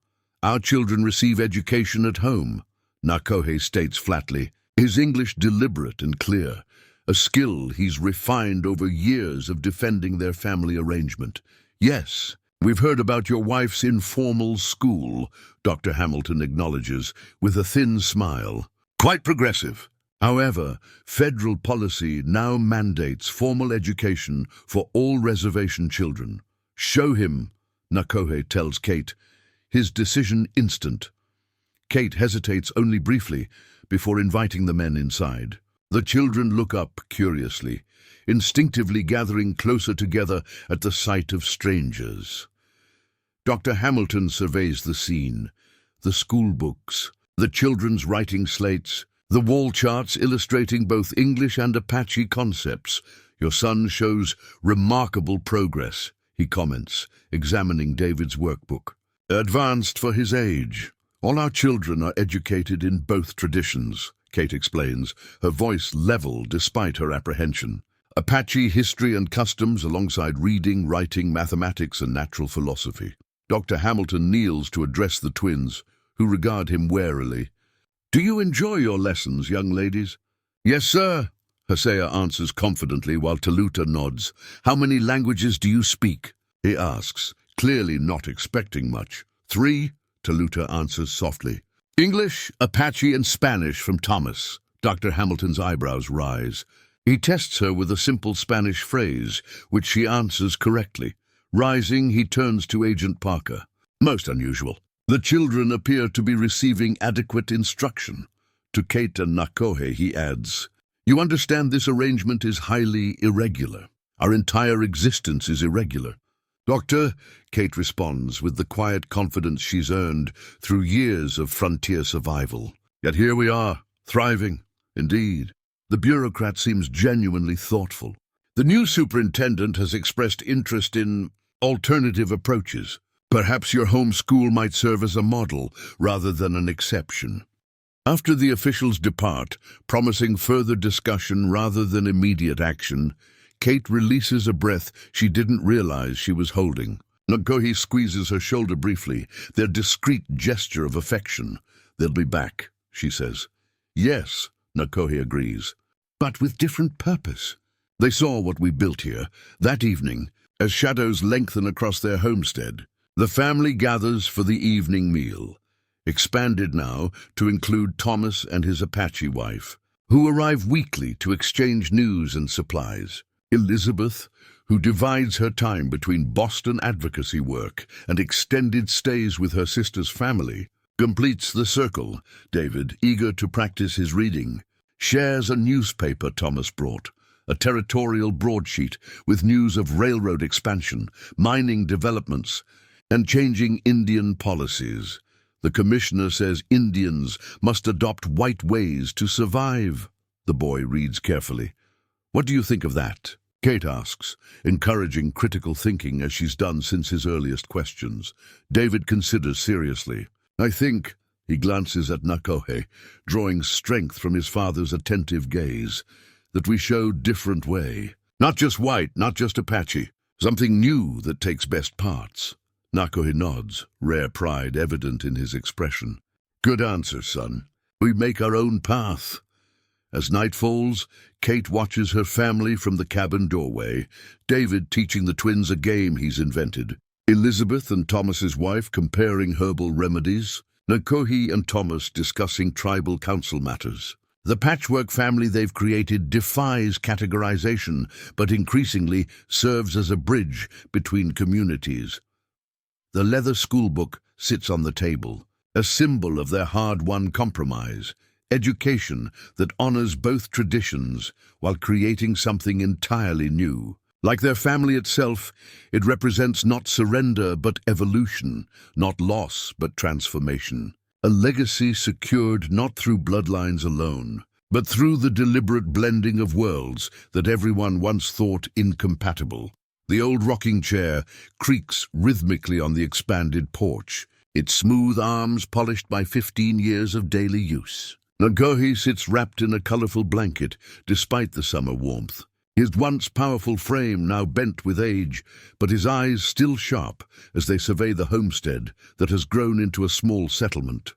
"Our children receive education at home," Nakohe states flatly, his English deliberate and clear, a skill he's refined over years of defending their family arrangement. "Yes, we've heard about your wife's informal school," Dr. Hamilton acknowledges, with a thin smile. "Quite progressive. However, federal policy now mandates formal education for all reservation children." "Show him," Nakohe tells Kate, his decision instant. Kate hesitates only briefly before inviting the men inside. The children look up curiously, instinctively gathering closer together at the sight of strangers. Dr. Hamilton surveys the scene, the school books, the children's writing slates, the wall charts illustrating both English and Apache concepts. "Your son shows remarkable progress," he comments, examining David's workbook. "Advanced for his age. All our children are educated in both traditions," Kate explains, her voice level despite her apprehension. "Apache history and customs alongside reading, writing, mathematics, and natural philosophy." Dr. Hamilton kneels to address the twins, who regard him warily. "Do you enjoy your lessons, young ladies?" "Yes, sir," Hosea answers confidently while Taluta nods. "How many languages do you speak?" he asks, clearly not expecting much. "3, Taluta answers softly. "English, Apache, and Spanish from Thomas." Dr. Hamilton's eyebrows rise. He tests her with a simple Spanish phrase, which she answers correctly. Rising, he turns to Agent Parker. "Most unusual. The children appear to be receiving adequate instruction." To Kate and Nakohe, he adds, "You understand this arrangement is highly irregular. Our entire existence is irregular." "Doctor," Kate responds with the quiet confidence she's earned through years of frontier survival. "Yet here we are, thriving, indeed." The bureaucrat seems genuinely thoughtful. "The new superintendent has expressed interest in alternative approaches. Perhaps your home school might serve as a model rather than an exception." After the officials depart, promising further discussion rather than immediate action, Kate releases a breath she didn't realize she was holding. Nakohe squeezes her shoulder briefly, their discreet gesture of affection. "They'll be back," she says. "Yes," Nakohe agrees, "but with different purpose." They saw what we built here. That evening, as shadows lengthen across their homestead, the family gathers for the evening meal, expanded now to include Thomas and his Apache wife, who arrive weekly to exchange news and supplies. Elizabeth, who divides her time between Boston advocacy work and extended stays with her sister's family, completes the circle. David, eager to practice his reading, shares a newspaper Thomas brought, a territorial broadsheet with news of railroad expansion, mining developments, and changing Indian policies. The commissioner says Indians must adopt white ways to survive. The boy reads carefully. What do you think of that? Kate asks, encouraging critical thinking as she's done since his earliest questions. David considers seriously. I think, he glances at Nakohe, drawing strength from his father's attentive gaze, that we show different way. Not just white, not just Apache. Something new that takes best parts. Nakohe nods, rare pride evident in his expression. Good answer, son. We make our own path. As night falls, Kate watches her family from the cabin doorway, David teaching the twins a game he's invented, Elizabeth and Thomas's wife comparing herbal remedies, Nakohe and Thomas discussing tribal council matters. The patchwork family they've created defies categorization, but increasingly serves as a bridge between communities. The leather schoolbook sits on the table, a symbol of their hard-won compromise, education that honors both traditions while creating something entirely new. Like their family itself, it represents not surrender but evolution, not loss but transformation. A legacy secured not through bloodlines alone, but through the deliberate blending of worlds that everyone once thought incompatible. The old rocking chair creaks rhythmically on the expanded porch, its smooth arms polished by 15 years of daily use. Nakohe sits wrapped in a colorful blanket, despite the summer warmth. His once powerful frame now bent with age, but his eyes still sharp as they survey the homestead that has grown into a small settlement.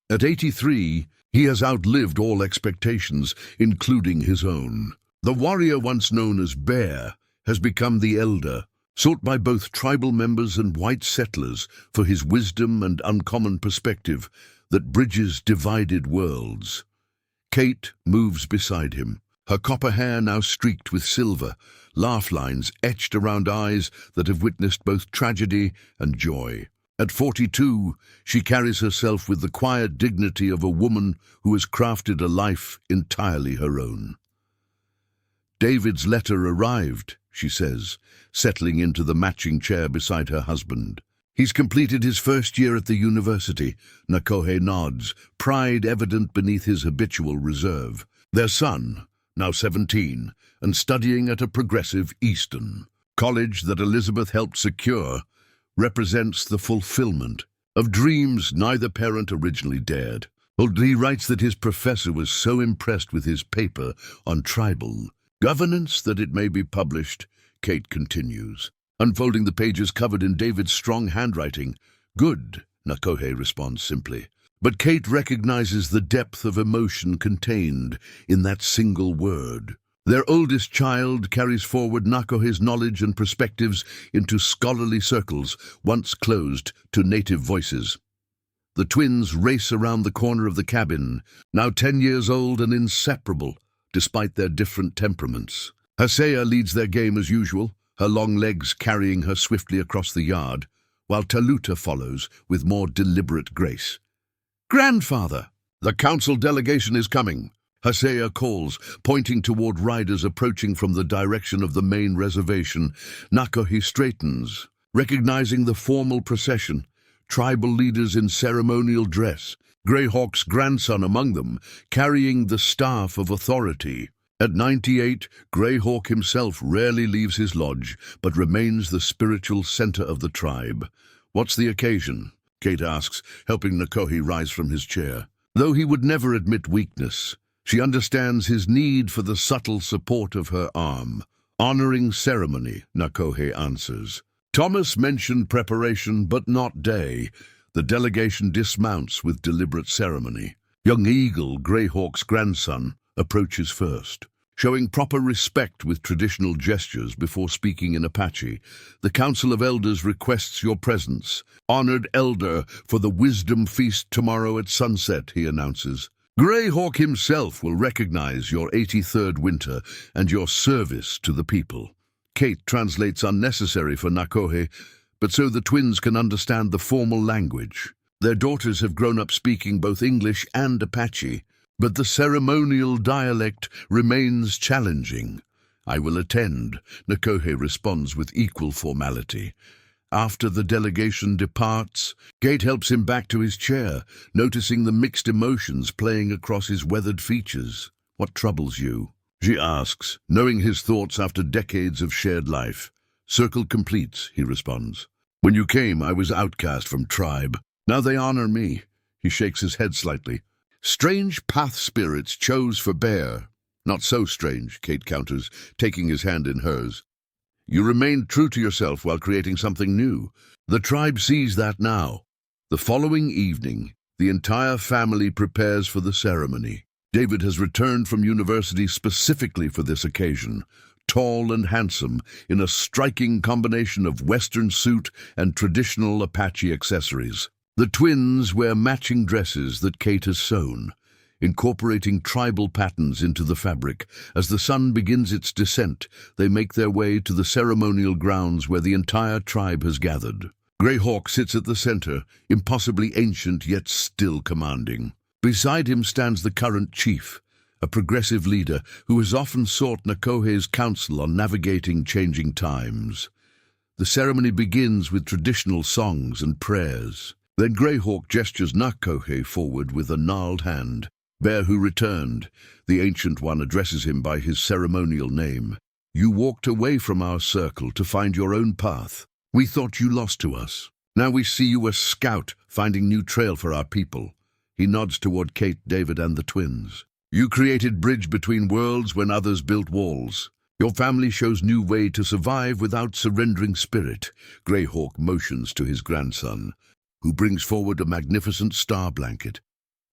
At 83, he has outlived all expectations, including his own. The warrior once known as Bear has become the elder, sought by both tribal members and white settlers for his wisdom and uncommon perspective that bridges divided worlds. Kate moves beside him, her copper hair now streaked with silver, laugh lines etched around eyes that have witnessed both tragedy and joy. At 42, she carries herself with the quiet dignity of a woman who has crafted a life entirely her own. David's letter arrived, she says, settling into the matching chair beside her husband. He's completed his first year at the university. Nakohe nods, pride evident beneath his habitual reserve. Their son, now 17, and studying at a progressive Eastern college that Elizabeth helped secure, represents the fulfillment of dreams neither parent originally dared. He writes that his professor was so impressed with his paper on tribal governance that it may be published. Kate continues, unfolding the pages covered in David's strong handwriting. Good, Nakohe responds simply. But Kate recognizes the depth of emotion contained in that single word. Their oldest child carries forward Nakohe's knowledge and perspectives into scholarly circles once closed to native voices. The twins race around the corner of the cabin, now 10 years old and inseparable, despite their different temperaments. Hosea leads their game as usual, her long legs carrying her swiftly across the yard, while Taluta follows with more deliberate grace. Grandfather! The council delegation is coming. Hosea calls, pointing toward riders approaching from the direction of the main reservation. Nakohe straightens, recognizing the formal procession, tribal leaders in ceremonial dress, Greyhawk's grandson among them, carrying the staff of authority. At 98, Greyhawk himself rarely leaves his lodge, but remains the spiritual center of the tribe. What's the occasion? Kate asks, helping Nakohe rise from his chair. Though he would never admit weakness, she understands his need for the subtle support of her arm. Honoring ceremony, Nakohe answers. Thomas mentioned preparation, but not day. The delegation dismounts with deliberate ceremony. Young Eagle, Greyhawk's grandson, approaches first. Showing proper respect with traditional gestures before speaking in Apache, the Council of Elders requests your presence. Honored elder for the wisdom feast tomorrow at sunset, he announces. Greyhawk himself will recognize your 83rd winter and your service to the people. Kate translates unnecessary for Nakohe, but so the twins can understand the formal language. Their daughters have grown up speaking both English and Apache, but the ceremonial dialect remains challenging. I will attend, Nakohe responds with equal formality. After the delegation departs, Kate helps him back to his chair, noticing the mixed emotions playing across his weathered features. What troubles you? She asks, knowing his thoughts after decades of shared life. Circle completes, he responds. When you came, I was outcast from tribe. Now they honor me. He shakes his head slightly. Strange path spirits chose for Bear. Not so strange, Kate counters, taking his hand in hers. You remained true to yourself while creating something new. The tribe sees that now. The following evening, the entire family prepares for the ceremony. David has returned from university specifically for this occasion, tall and handsome, in a striking combination of Western suit and traditional Apache accessories. The twins wear matching dresses that Kate has sewn, incorporating tribal patterns into the fabric. As the sun begins its descent, they make their way to the ceremonial grounds where the entire tribe has gathered. Greyhawk sits at the center, impossibly ancient yet still commanding. Beside him stands the current chief, a progressive leader who has often sought Nakohe's counsel on navigating changing times. The ceremony begins with traditional songs and prayers. Then Greyhawk gestures Nakohe forward with a gnarled hand. Bear, who returned, the Ancient One addresses him by his ceremonial name. You walked away from our circle to find your own path. We thought you lost to us. Now we see you a scout, finding new trail for our people. He nods toward Kate, David, and the twins. You created bridge between worlds when others built walls. Your family shows new way to survive without surrendering spirit. Greyhawk motions to his grandson, who brings forward a magnificent star blanket.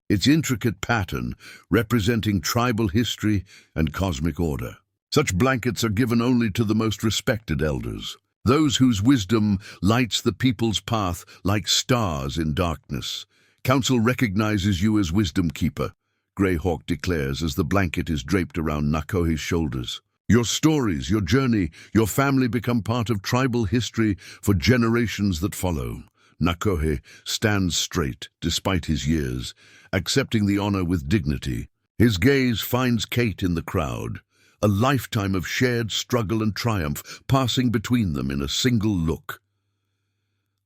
Its intricate pattern representing tribal history and cosmic order. Such blankets are given only to the most respected elders, those whose wisdom lights the people's path like stars in darkness. Council recognizes you as Wisdom Keeper, Greyhawk declares as the blanket is draped around Nakohe's shoulders. Your stories, your journey, your family become part of tribal history for generations that follow. Nakohe stands straight despite his years, accepting the honor with dignity. His gaze finds Kate in the crowd, a lifetime of shared struggle and triumph passing between them in a single look.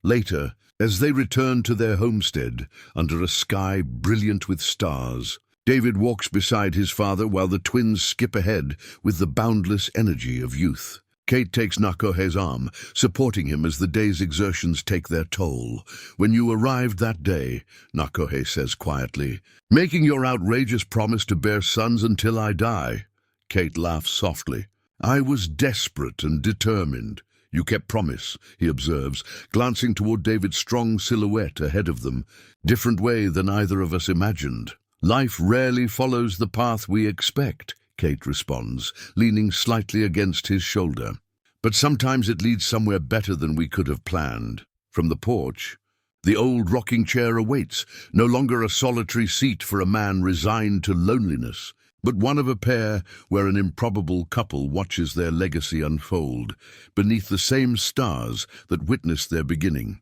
Later, as they return to their homestead under a sky brilliant with stars, David walks beside his father while the twins skip ahead with the boundless energy of youth. Kate takes Nakohe's arm, supporting him as the day's exertions take their toll. When you arrived that day, Nakohe says quietly, making your outrageous promise to bear sons until I die. Kate laughs softly. I was desperate and determined. You kept promise, he observes, glancing toward David's strong silhouette ahead of them. Different way than either of us imagined. Life rarely follows the path we expect, Kate responds, leaning slightly against his shoulder. But sometimes it leads somewhere better than we could have planned. From the porch, the old rocking chair awaits, no longer a solitary seat for a man resigned to loneliness, but one of a pair where an improbable couple watches their legacy unfold beneath the same stars that witnessed their beginning.